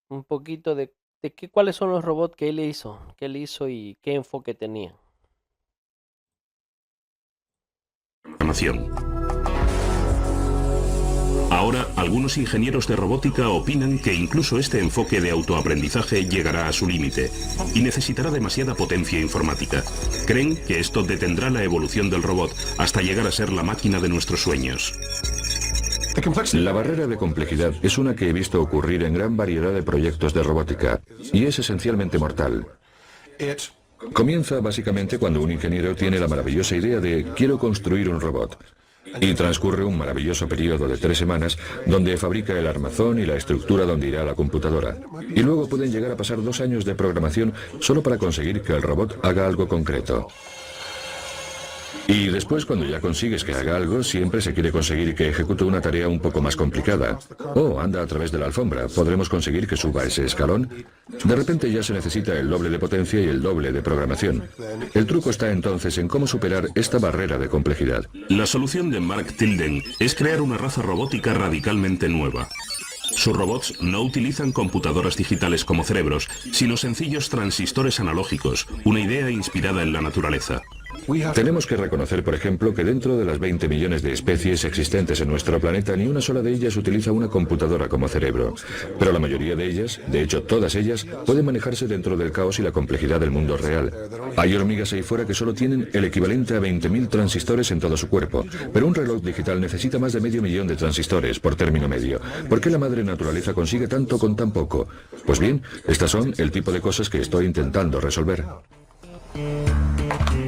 un poquito de cuáles son los robots que él hizo y qué enfoque tenía. Ahora, algunos ingenieros de robótica opinan que incluso este enfoque de autoaprendizaje llegará a su límite y necesitará demasiada potencia informática. Creen que esto detendrá la evolución del robot hasta llegar a ser la máquina de nuestros sueños. La barrera de complejidad es una que he visto ocurrir en gran variedad de proyectos de robótica y es esencialmente mortal. Comienza básicamente cuando un ingeniero tiene la maravillosa idea de quiero construir un robot. Y transcurre un maravilloso periodo de 3 semanas donde fabrica el armazón y la estructura donde irá la computadora. Y luego pueden llegar a pasar 2 años de programación solo para conseguir que el robot haga algo concreto. Y después, cuando ya consigues que haga algo, siempre se quiere conseguir que ejecute una tarea un poco más complicada. Oh, anda a través de la alfombra, ¿podremos conseguir que suba ese escalón? De repente ya se necesita el doble de potencia y el doble de programación. El truco está entonces en cómo superar esta barrera de complejidad. La solución de Mark Tilden es crear una raza robótica radicalmente nueva. Sus robots no utilizan computadoras digitales como cerebros, sino sencillos transistores analógicos, una idea inspirada en la naturaleza. Tenemos que reconocer, por ejemplo, que dentro de las 20 millones de especies existentes en nuestro planeta, ni una sola de ellas utiliza una computadora como cerebro. Pero la mayoría de ellas, de hecho todas ellas, pueden manejarse dentro del caos y la complejidad del mundo real. Hay hormigas ahí fuera que solo tienen el equivalente a 20.000 transistores en todo su cuerpo, pero un reloj digital necesita más de medio millón de transistores, por término medio. ¿Por qué la madre naturaleza consigue tanto con tan poco? Pues bien, estas son el tipo de cosas que estoy intentando resolver.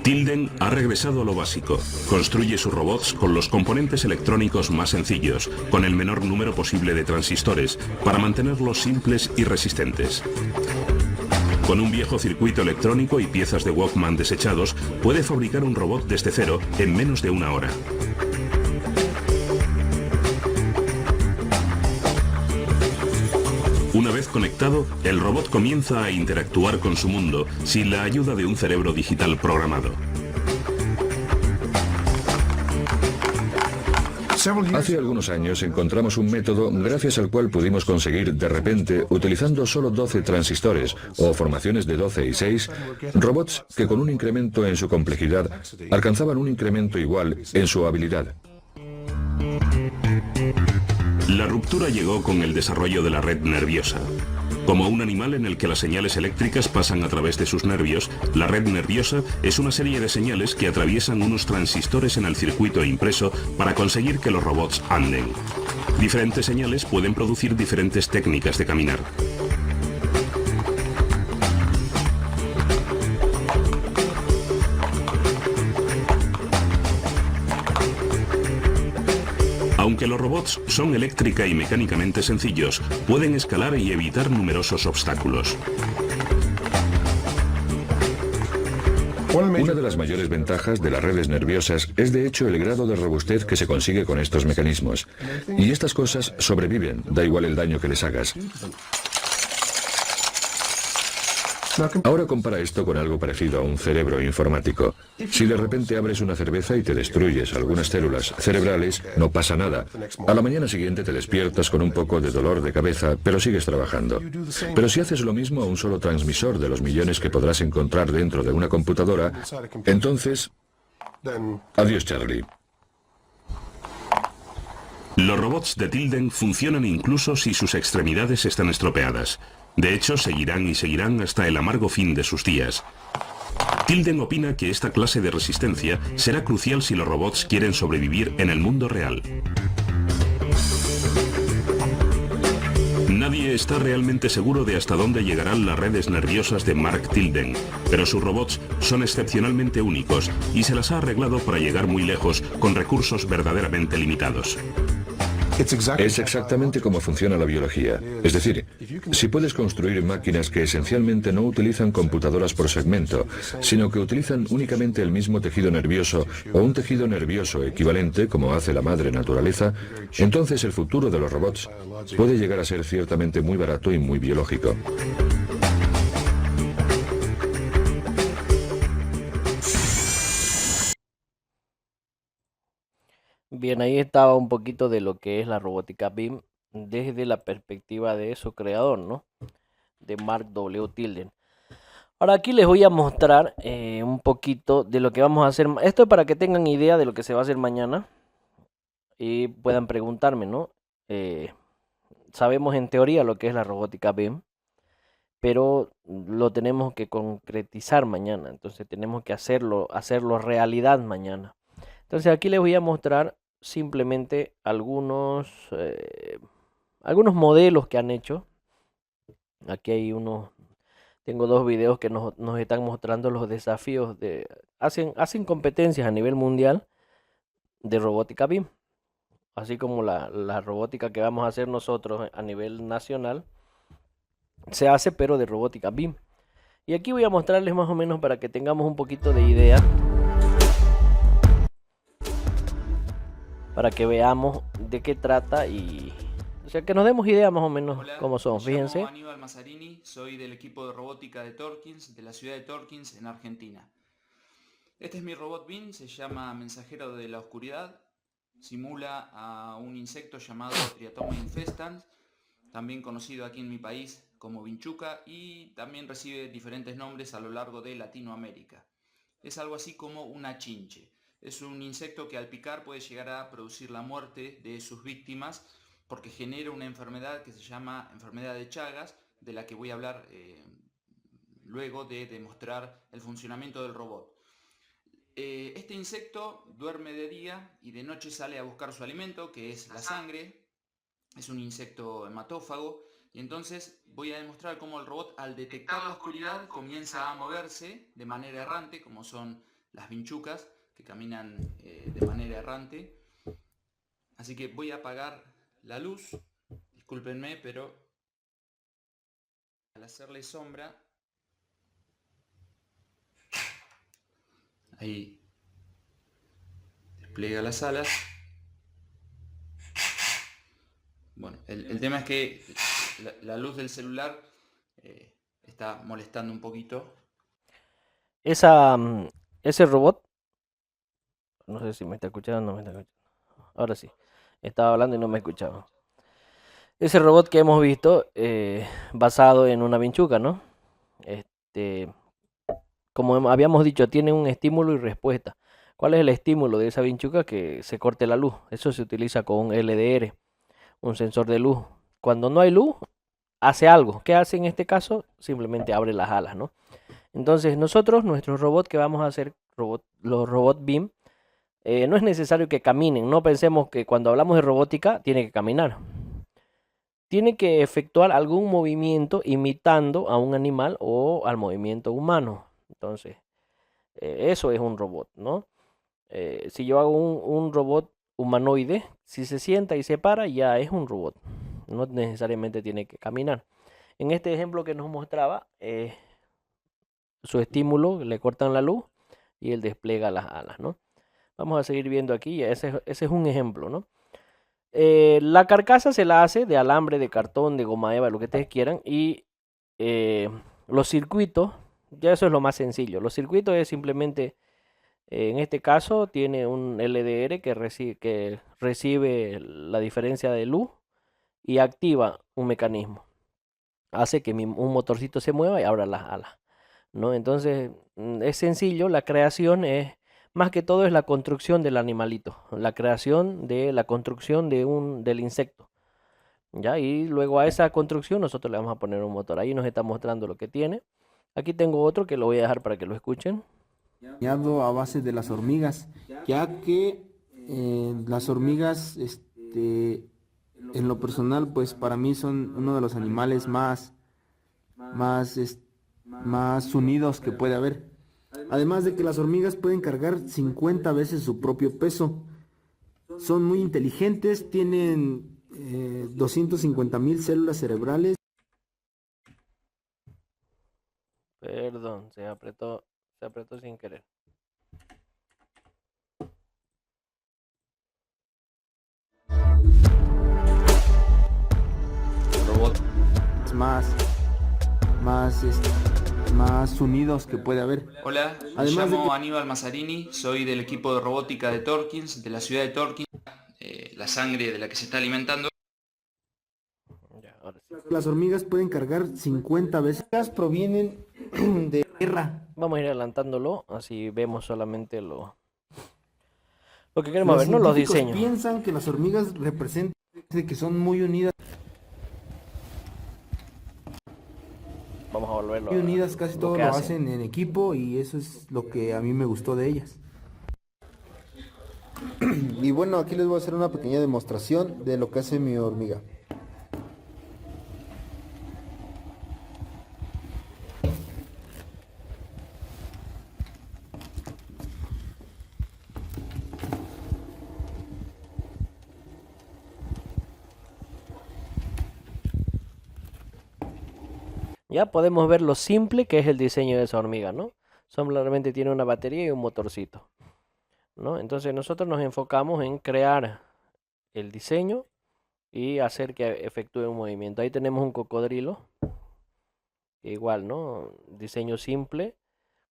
Tilden ha regresado a lo básico. Construye sus robots con los componentes electrónicos más sencillos, con el menor número posible de transistores, para mantenerlos simples y resistentes. Con un viejo circuito electrónico y piezas de Walkman desechados, puede fabricar un robot desde cero en menos de 1 hora. Una vez conectado, el robot comienza a interactuar con su mundo sin la ayuda de un cerebro digital programado. Hace algunos años encontramos un método gracias al cual pudimos conseguir de repente, utilizando solo 12 transistores o formaciones de 12 y 6, robots que con un incremento en su complejidad alcanzaban un incremento igual en su habilidad. La ruptura llegó con el desarrollo de la red nerviosa. Como un animal en el que las señales eléctricas pasan a través de sus nervios, la red nerviosa es una serie de señales que atraviesan unos transistores en el circuito impreso para conseguir que los robots anden. Diferentes señales pueden producir diferentes técnicas de caminar. Aunque los robots son eléctrica y mecánicamente sencillos, pueden escalar y evitar numerosos obstáculos. Una de las mayores ventajas de las redes nerviosas es de hecho el grado de robustez que se consigue con estos mecanismos. Y estas cosas sobreviven, da igual el daño que les hagas. Ahora compara esto con algo parecido a un cerebro informático. Si de repente abres una cerveza y te destruyes algunas células cerebrales, no pasa nada. A la mañana siguiente te despiertas con un poco de dolor de cabeza, pero sigues trabajando. Pero si haces lo mismo a un solo transmisor de los millones que podrás encontrar dentro de una computadora, entonces... Adiós, Charlie. Los robots de Tilden funcionan incluso si sus extremidades están estropeadas. De hecho, seguirán y seguirán hasta el amargo fin de sus días. Tilden opina que esta clase de resistencia será crucial si los robots quieren sobrevivir en el mundo real. Nadie está realmente seguro de hasta dónde llegarán las redes nerviosas de Mark Tilden, pero sus robots son excepcionalmente únicos y se las ha arreglado para llegar muy lejos con recursos verdaderamente limitados. Es exactamente como funciona la biología. Es decir, si puedes construir máquinas que esencialmente no utilizan computadoras por segmento, sino que utilizan únicamente el mismo tejido nervioso o un tejido nervioso equivalente, como hace la madre naturaleza, entonces el futuro de los robots puede llegar a ser ciertamente muy barato y muy biológico. Bien, ahí estaba un poquito de lo que es la robótica BIM desde la perspectiva de su creador, ¿no? De Mark W. Tilden. Ahora aquí les voy a mostrar un poquito de lo que vamos a hacer. Esto es para que tengan idea de lo que se va a hacer mañana y puedan preguntarme, ¿no? Sabemos en teoría lo que es la robótica BIM, pero lo tenemos que concretizar mañana. Entonces tenemos que hacerlo realidad mañana. Entonces aquí les voy a mostrar simplemente algunos modelos que han hecho. Aquí hay tengo dos videos que nos están mostrando los desafíos hacen competencias a nivel mundial de robótica BIM. Así como la robótica que vamos a hacer nosotros a nivel nacional, se hace pero de robótica BIM. Y aquí voy a mostrarles más o menos para que tengamos un poquito de idea. Para que veamos de qué trata o sea, que nos demos idea más o menos. Hola, cómo son. Fíjense. Me llamo Aníbal Mazzarini, soy del equipo de robótica de Torkins, de la ciudad de Torkins, en Argentina. Este es mi robot BIM, se llama Mensajero de la Oscuridad. Simula a un insecto llamado Triatoma infestans, también conocido aquí en mi país como vinchuca, y también recibe diferentes nombres a lo largo de Latinoamérica. Es algo así como una chinche. Es un insecto que al picar puede llegar a producir la muerte de sus víctimas porque genera una enfermedad que se llama enfermedad de Chagas, de la que voy a hablar luego de demostrar el funcionamiento del robot. Este insecto duerme de día y de noche sale a buscar su alimento, que es la sangre. Es un insecto hematófago y entonces voy a demostrar cómo el robot, al detectar la oscuridad, comienza a moverse de manera errante, como son las vinchucas, que caminan de manera errante. Así que voy a apagar la luz, discúlpenme, pero al hacerle sombra, ahí despliega las alas. Bueno, el tema es que la luz del celular está molestando un poquito. Ese robot, no sé si me está escuchando o no me está escuchando. Ahora sí, estaba hablando y no me escuchaba. Ese robot que hemos visto, basado en una vinchuca, ¿no? Como habíamos dicho, tiene un estímulo y respuesta. ¿Cuál es el estímulo de esa vinchuca? Que se corte la luz. Eso se utiliza con un LDR, un sensor de luz. Cuando no hay luz, hace algo. ¿Qué hace en este caso? Simplemente abre las alas, ¿no? Entonces nuestro robot que vamos a hacer, los robots BIM, no es necesario que caminen. No pensemos que cuando hablamos de robótica tiene que caminar. Tiene que efectuar algún movimiento imitando a un animal o al movimiento humano. Entonces, eso es un robot, ¿no? Si yo hago un robot humanoide, si se sienta y se para, ya es un robot. No necesariamente tiene que caminar. En este ejemplo que nos mostraba, su estímulo, le cortan la luz y él despliega las alas, ¿no? Vamos a seguir viendo aquí, ese es un ejemplo, ¿no? La carcasa se la hace de alambre, de cartón, de goma eva, lo que ustedes quieran. Y los circuitos, ya eso es lo más sencillo. Los circuitos es simplemente, en este caso, tiene un LDR que recibe la diferencia de luz y activa un mecanismo. Hace que un motorcito se mueva y abra las alas, ¿no? Entonces, es sencillo, la creación es más que todo es la construcción del animalito, la creación de la construcción del insecto. ¿Ya? Y luego a esa construcción nosotros le vamos a poner un motor. Ahí nos está mostrando lo que tiene. Aquí tengo otro que lo voy a dejar para que lo escuchen. A base de las hormigas, ya que las hormigas, en lo personal, pues para mí son uno de los animales más unidos que puede haber. Además de que las hormigas pueden cargar 50 veces su propio peso. Son muy inteligentes, tienen 250.000 células cerebrales. Perdón, se apretó sin querer. Robot más unidos que puede haber. Hola, me Además de llamo que- Aníbal Mazzarini, soy del equipo de robótica de Torkins, de la ciudad de Torkins, la sangre de la que se está alimentando. Ya, ahora sí. Las hormigas pueden cargar 50 veces. Las provienen de guerra. Vamos a ir adelantándolo, así vemos solamente lo que queremos ver, ¿no? Los científicos diseños. piensan que las hormigas representan que son muy unidas. Vamos a volverlo Muy a unidas, casi lo todo que lo hacen. hacen en equipo y eso es lo que a mí me gustó de ellas. Y bueno, aquí les voy a hacer una pequeña demostración de lo que hace mi hormiga. Ya podemos ver lo simple que es el diseño de esa hormiga, ¿no? Solamente tiene una batería y un motorcito, ¿no? Entonces nosotros nos enfocamos en crear el diseño y hacer que efectúe un movimiento. Ahí tenemos un cocodrilo, igual, ¿no? Diseño simple,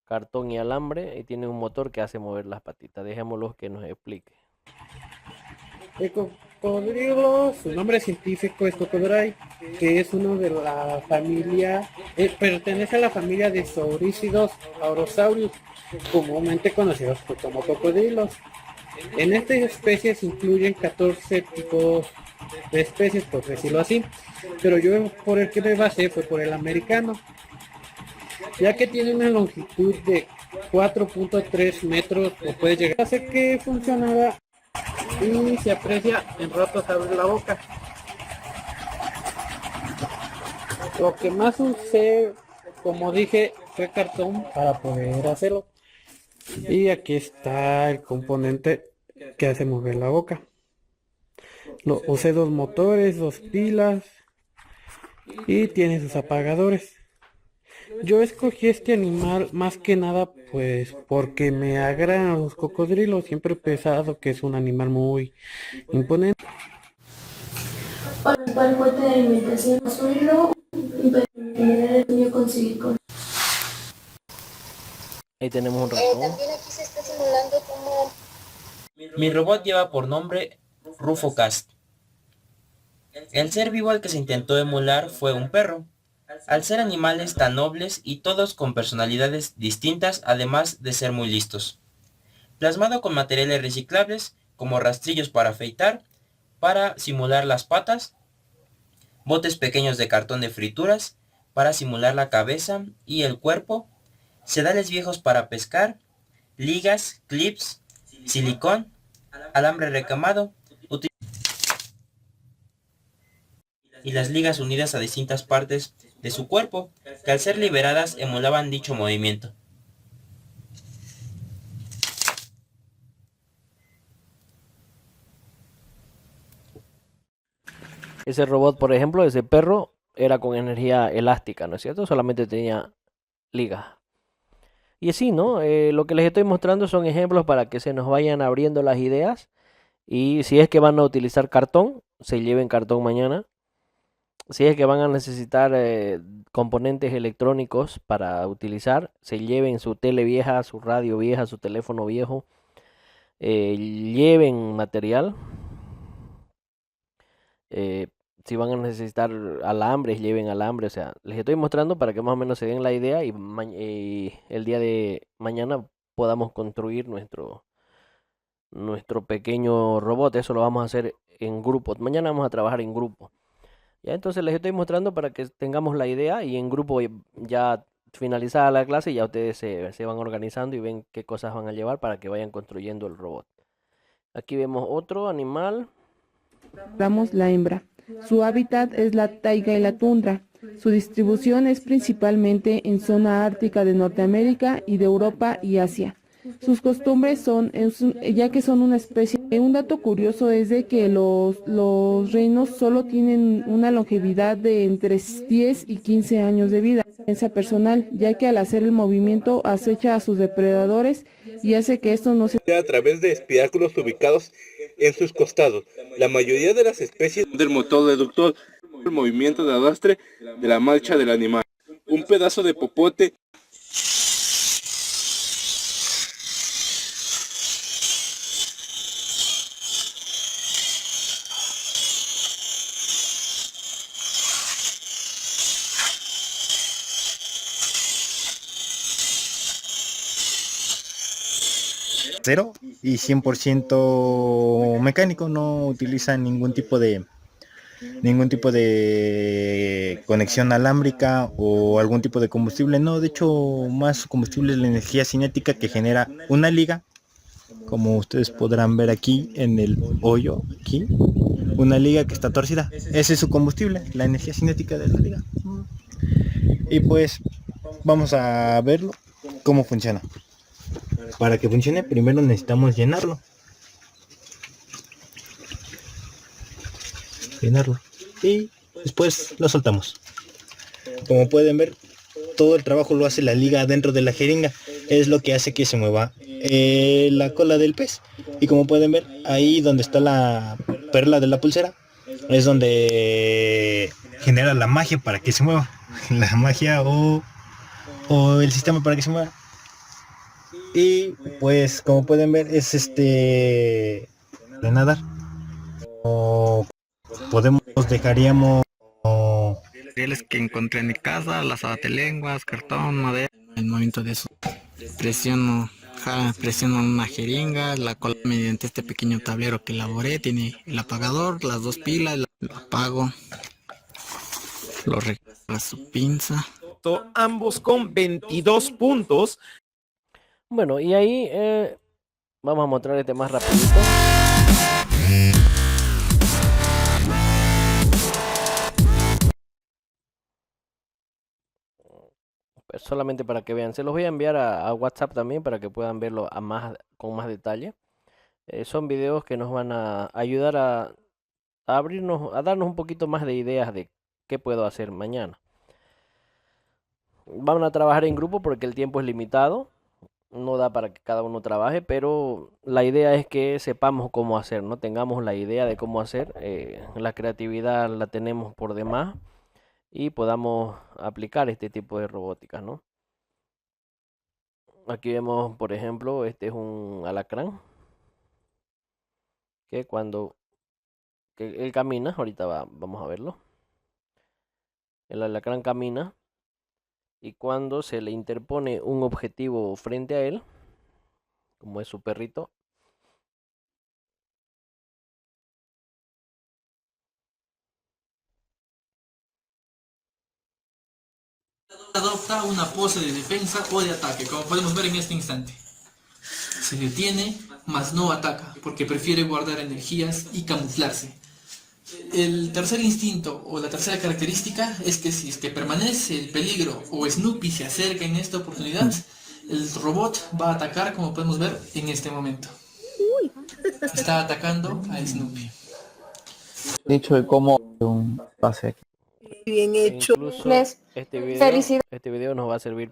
cartón y alambre, y tiene un motor que hace mover las patitas. Dejémoslo que nos explique. El cocodrilo, su nombre científico es Cocodrile, que es uno de la familia, pertenece a la familia de saurícidos aurosaurios, comúnmente conocidos como cocodrilos. En estas especies incluyen 14 tipos de especies, por decirlo así, pero yo por el que me basé fue por el americano, ya que tiene una longitud de 4.3 metros, o puede llegar a ser que funcionaba y se aprecia en ratos abre la boca. Lo que más usé, como dije, fue cartón para poder hacerlo. Y aquí está el componente que hace mover la boca. Usé 2 motores, 2 pilas y tiene sus apagadores. Yo escogí este animal más que nada pues porque me agradan los cocodrilos. Siempre he pensado que es un animal muy imponente. Para el fuente de alimentación suelo y yo conseguir con. Ahí tenemos un ratón. También aquí se está simulando como Mi robot lleva por nombre RufoCast. El ser vivo al que se intentó emular fue un perro. Al ser animales tan nobles y todos con personalidades distintas, además de ser muy listos. Plasmado con materiales reciclables como rastrillos para afeitar, para simular las patas, botes pequeños de cartón de frituras para simular la cabeza y el cuerpo, sedales viejos para pescar, ligas, clips, silicón, alambre recamado y las ligas unidas a distintas partes de su cuerpo, que al ser liberadas emulaban dicho movimiento. Ese robot, por ejemplo, ese perro, era con energía elástica, ¿no es cierto? Solamente tenía ligas. Y así, ¿no? Lo que les estoy mostrando son ejemplos para que se nos vayan abriendo las ideas. Y si es que van a utilizar cartón, se lleven cartón mañana. Si es que van a necesitar componentes electrónicos para utilizar, se lleven su tele vieja, su radio vieja, su teléfono viejo. Lleven material. Si van a necesitar alambres, lleven alambre. O sea, les estoy mostrando para que más o menos se den la idea y el día de mañana podamos construir nuestro pequeño robot. Eso lo vamos a hacer en grupo. Mañana vamos a trabajar en grupo. Ya, entonces les estoy mostrando para que tengamos la idea y en grupo ya finalizada la clase ya ustedes se van organizando y ven qué cosas van a llevar para que vayan construyendo el robot. Aquí vemos otro animal. Damos la hembra. Su hábitat es la taiga y la tundra. Su distribución es principalmente en zona ártica de Norteamérica y de Europa y Asia. Sus costumbres ya que son una especie. Un dato curioso es de que los reinos solo tienen una longevidad de entre 10 y 15 años de vida. Defensa personal, ya que al hacer el movimiento acecha a sus depredadores y hace que estos no se... A través de espiráculos ubicados en sus costados. La mayoría de las especies del motor reductor, el movimiento de arrastre de la marcha del animal. Un pedazo de popote. Cero y 100% mecánico, no utilizan ningún tipo de conexión alámbrica o algún tipo de combustible, no, de hecho más combustible es la energía cinética que genera una liga, como ustedes podrán ver aquí en el hoyo, aquí, una liga que está torcida, ese es su combustible, la energía cinética de la liga. Y pues vamos a verlo cómo funciona. Para que funcione primero necesitamos llenarlo y después lo soltamos. Como pueden ver, todo el trabajo lo hace la liga dentro de la jeringa, es lo que hace que se mueva la cola del pez. Y como pueden ver, ahí donde está la perla de la pulsera es donde genera la magia para que se mueva, la magia o el sistema para que se mueva. Y pues como pueden ver es de nadar, o dejaríamos materiales que encontré en mi casa, las lenguas, cartón, madera. En el momento de eso presiono una jeringa, la cola mediante este pequeño tablero que elaboré, tiene el apagador, las dos pilas, lo apago, lo regreso a su pinza. Ambos con 22 puntos. Bueno, y ahí vamos a mostrar este más rapidito. Pues solamente para que vean, se los voy a enviar a WhatsApp también para que puedan verlo con más detalle. Son videos que nos van a ayudar a abrirnos, a darnos un poquito más de ideas de qué puedo hacer mañana. Vamos a trabajar en grupo porque el tiempo es limitado. No da para que cada uno trabaje, pero la idea es que sepamos cómo hacer, ¿no? Tengamos la idea de cómo hacer, la creatividad la tenemos por demás y podamos aplicar este tipo de robótica, ¿no? Aquí vemos, por ejemplo, este es un alacrán que él camina, ahorita vamos a verlo. El alacrán camina. Y cuando se le interpone un objetivo frente a él, como es su perrito, adopta una pose de defensa o de ataque, como podemos ver en este instante. Se detiene, mas no ataca, porque prefiere guardar energías y camuflarse. El tercer instinto o la tercera característica es que si es que permanece el peligro o Snoopy se acerca en esta oportunidad, el robot va a atacar, como podemos ver en este momento. Está atacando a Snoopy. Dicho de cómo un pase aquí. Bien hecho. Incluso este video nos va a servir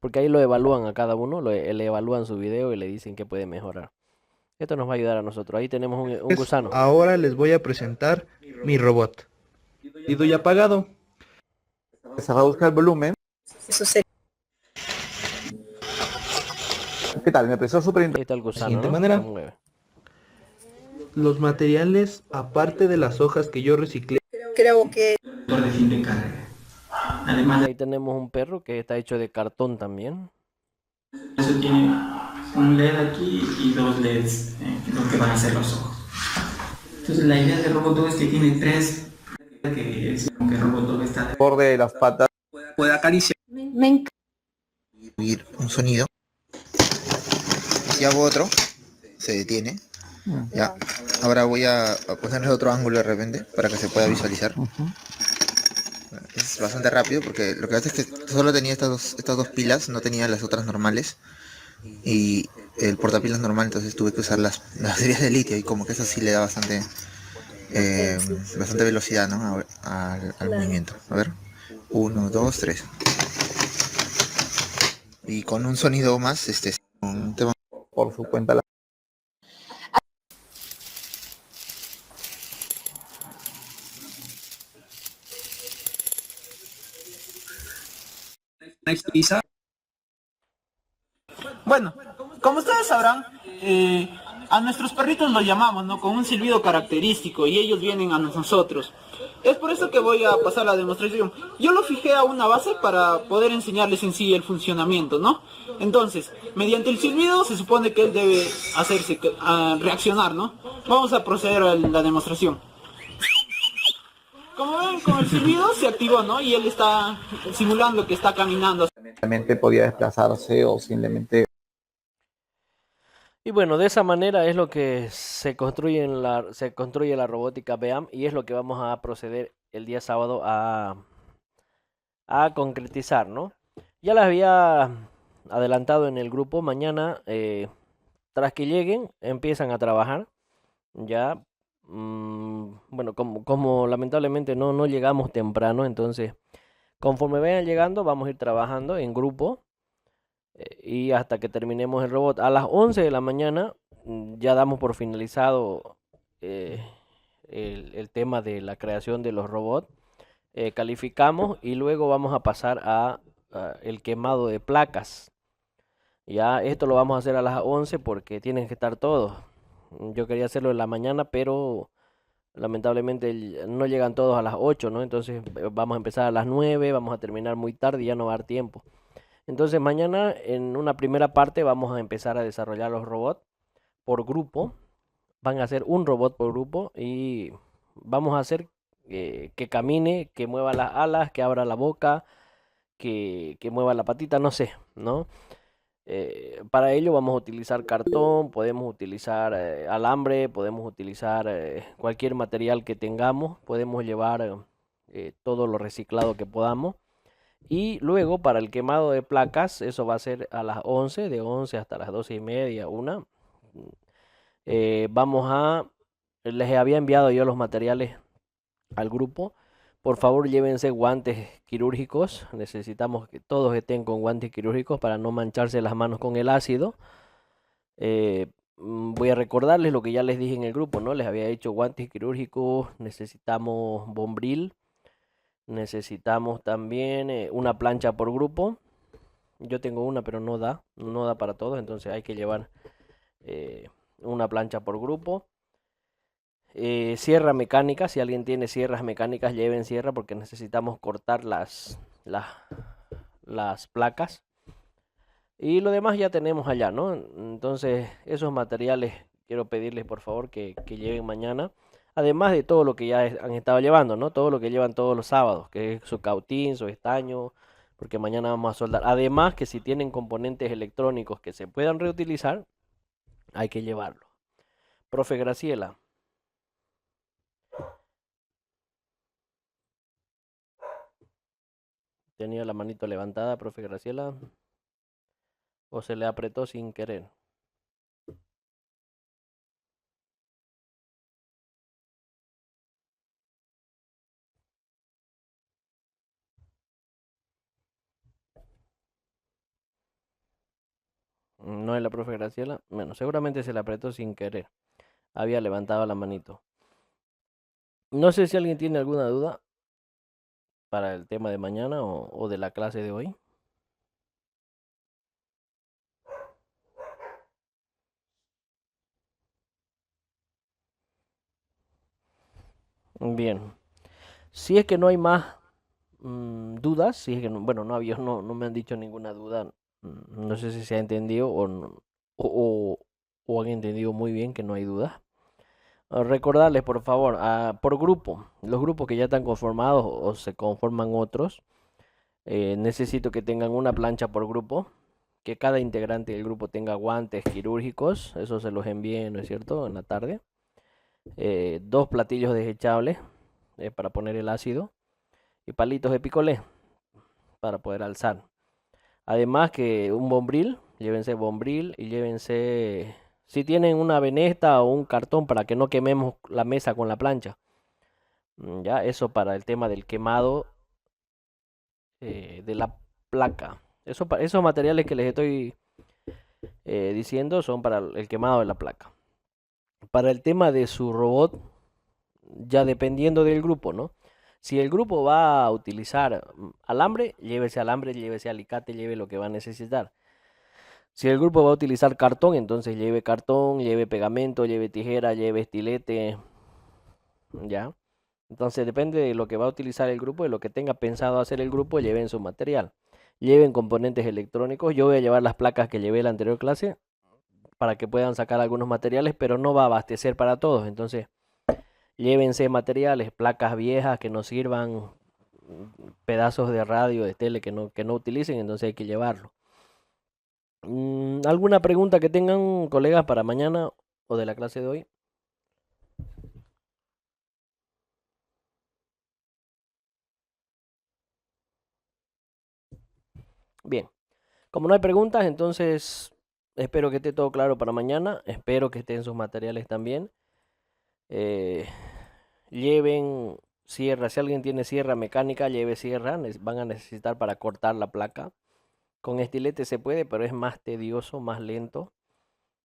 porque ahí lo evalúan a cada uno, le evalúan su video y le dicen que puede mejorar. Esto nos va a ayudar a nosotros. Ahí tenemos un gusano. Ahora les voy a presentar mi robot. Y doy apagado. Se va a buscar el volumen. ¿Qué tal? Me empezó súper interesante. De la siguiente manera. Los materiales, aparte de las hojas que yo reciclé. Creo que... Además, ahí tenemos un perro que está hecho de cartón también. Eso tiene un LED aquí y dos LEDs, lo que van a ser los ojos. Entonces la idea de Robot es que tiene tres, que es como que Robot está de borde de las patas. puede acariciar. Oír un sonido. Si hago otro, se detiene. Ya. Ahora voy a ponerle otro ángulo de repente para que se pueda visualizar. Es bastante rápido porque lo que hace es que solo tenía estas dos pilas, no tenía las otras normales. Y el portapilas normal, entonces tuve que usar las baterías de litio y como que eso sí le da bastante velocidad, ¿no? al movimiento. A ver, 1, 2, 3. Y con un sonido más, un tema por su cuenta. Bueno, como ustedes sabrán, a nuestros perritos los llamamos, ¿no? Con un silbido característico y ellos vienen a nosotros. Es por eso que voy a pasar la demostración. Yo lo fijé a una base para poder enseñarles en sí el funcionamiento, ¿no? Entonces, mediante el silbido se supone que él debe reaccionar, ¿no? Vamos a proceder a la demostración. Como ven, con el silbido se activó, ¿no? Y él está simulando que está caminando. Simplemente podía desplazarse o simplemente... Y bueno, de esa manera es lo que se construye la robótica BEAM y es lo que vamos a proceder el día sábado a concretizar, ¿no? Ya las había adelantado en el grupo. Mañana, tras que lleguen, empiezan a trabajar. Ya, bueno, como lamentablemente no llegamos temprano, entonces conforme vayan llegando vamos a ir trabajando en grupo. Y hasta que terminemos el robot a las 11 de la mañana ya damos por finalizado el tema de la creación de los robots. Calificamos y luego vamos a pasar a el quemado de placas. Ya esto lo vamos a hacer a las 11 porque tienen que estar todos. Yo quería hacerlo en la mañana, pero lamentablemente no llegan todos a las 8, ¿no? Entonces vamos a empezar a las 9, vamos a terminar muy tarde y ya no va a dar tiempo. Entonces mañana en una primera parte vamos a empezar a desarrollar los robots por grupo. Van a hacer un robot por grupo y vamos a hacer que camine, que mueva las alas, que abra la boca, que mueva la patita, no sé, ¿no? Para ello vamos a utilizar cartón, podemos utilizar alambre, podemos utilizar cualquier material que tengamos, podemos llevar todo lo reciclado que podamos. Y luego para el quemado de placas, eso va a ser a las 11, de 11 hasta las 12:30, 1. Les había enviado yo los materiales al grupo. Por favor, llévense guantes quirúrgicos. Necesitamos que todos estén con guantes quirúrgicos para no mancharse las manos con el ácido. Voy a recordarles lo que ya les dije en el grupo, ¿no? Les había dicho guantes quirúrgicos, necesitamos bombril. Necesitamos también una plancha por grupo. Yo tengo una, pero no da para todos, entonces hay que llevar una plancha por grupo. Sierra mecánica, si alguien tiene sierras mecánicas, lleven sierra porque necesitamos cortar las placas. Y lo demás ya tenemos allá, ¿no? Entonces, esos materiales quiero pedirles por favor que lleven mañana. Además de todo lo que ya han estado llevando, ¿no? Todo lo que llevan todos los sábados, que es su cautín, su estaño, porque mañana vamos a soldar. Además que si tienen componentes electrónicos que se puedan reutilizar, hay que llevarlo. Profe Graciela. Tenía la manito levantada, profe Graciela. ¿O se le apretó sin querer? No es la profe Graciela. Bueno, seguramente se le apretó sin querer. Había levantado la manito. No sé si alguien tiene alguna duda para el tema de mañana o de la clase de hoy. Bien. Si es que no hay más dudas, si es que no, bueno, no me han dicho ninguna duda, No sé si se ha entendido o han entendido muy bien, que no hay duda. Recordarles, por favor, por grupo, los grupos que ya están conformados o se conforman otros, necesito que tengan una plancha por grupo, que cada integrante del grupo tenga guantes quirúrgicos, eso se los envíen, ¿no es cierto?, en la tarde. 2 platillos desechables para poner el ácido y palitos de picolé para poder alzar. Además que un bombril, llévense bombril y llévense, si tienen una veneta o un cartón para que no quememos la mesa con la plancha. Ya, eso para el tema del quemado de la placa. Esos materiales que les estoy diciendo son para el quemado de la placa. Para el tema de su robot, ya dependiendo del grupo, ¿no? Si el grupo va a utilizar alambre, llévese alicate, lleve lo que va a necesitar. Si el grupo va a utilizar cartón, entonces lleve cartón, lleve pegamento, lleve tijera, lleve estilete, ¿ya? Entonces depende de lo que va a utilizar el grupo, de lo que tenga pensado hacer el grupo, lleven su material. Lleven componentes electrónicos. Yo voy a llevar las placas que llevé en la anterior clase para que puedan sacar algunos materiales, pero no va a abastecer para todos. Entonces, llévense materiales, placas viejas que no sirvan, pedazos de radio, de tele que no utilicen, entonces hay que llevarlo. ¿Alguna pregunta que tengan, colegas, para mañana o de la clase de hoy? Bien, como no hay preguntas, entonces espero que esté todo claro para mañana. Espero que estén sus materiales también. Lleven sierra. Si alguien tiene sierra mecánica, lleve sierra. Van a necesitar para cortar la placa. Con estilete se puede, pero es más tedioso, más lento.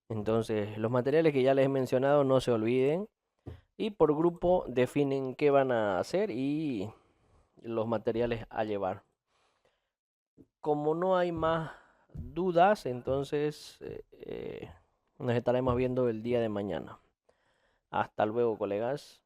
Entonces, los materiales que ya les he mencionado, no se olviden. Y por grupo definen qué van a hacer y los materiales a llevar. Como no hay más dudas, entonces nos estaremos viendo el día de mañana. Hasta luego, colegas.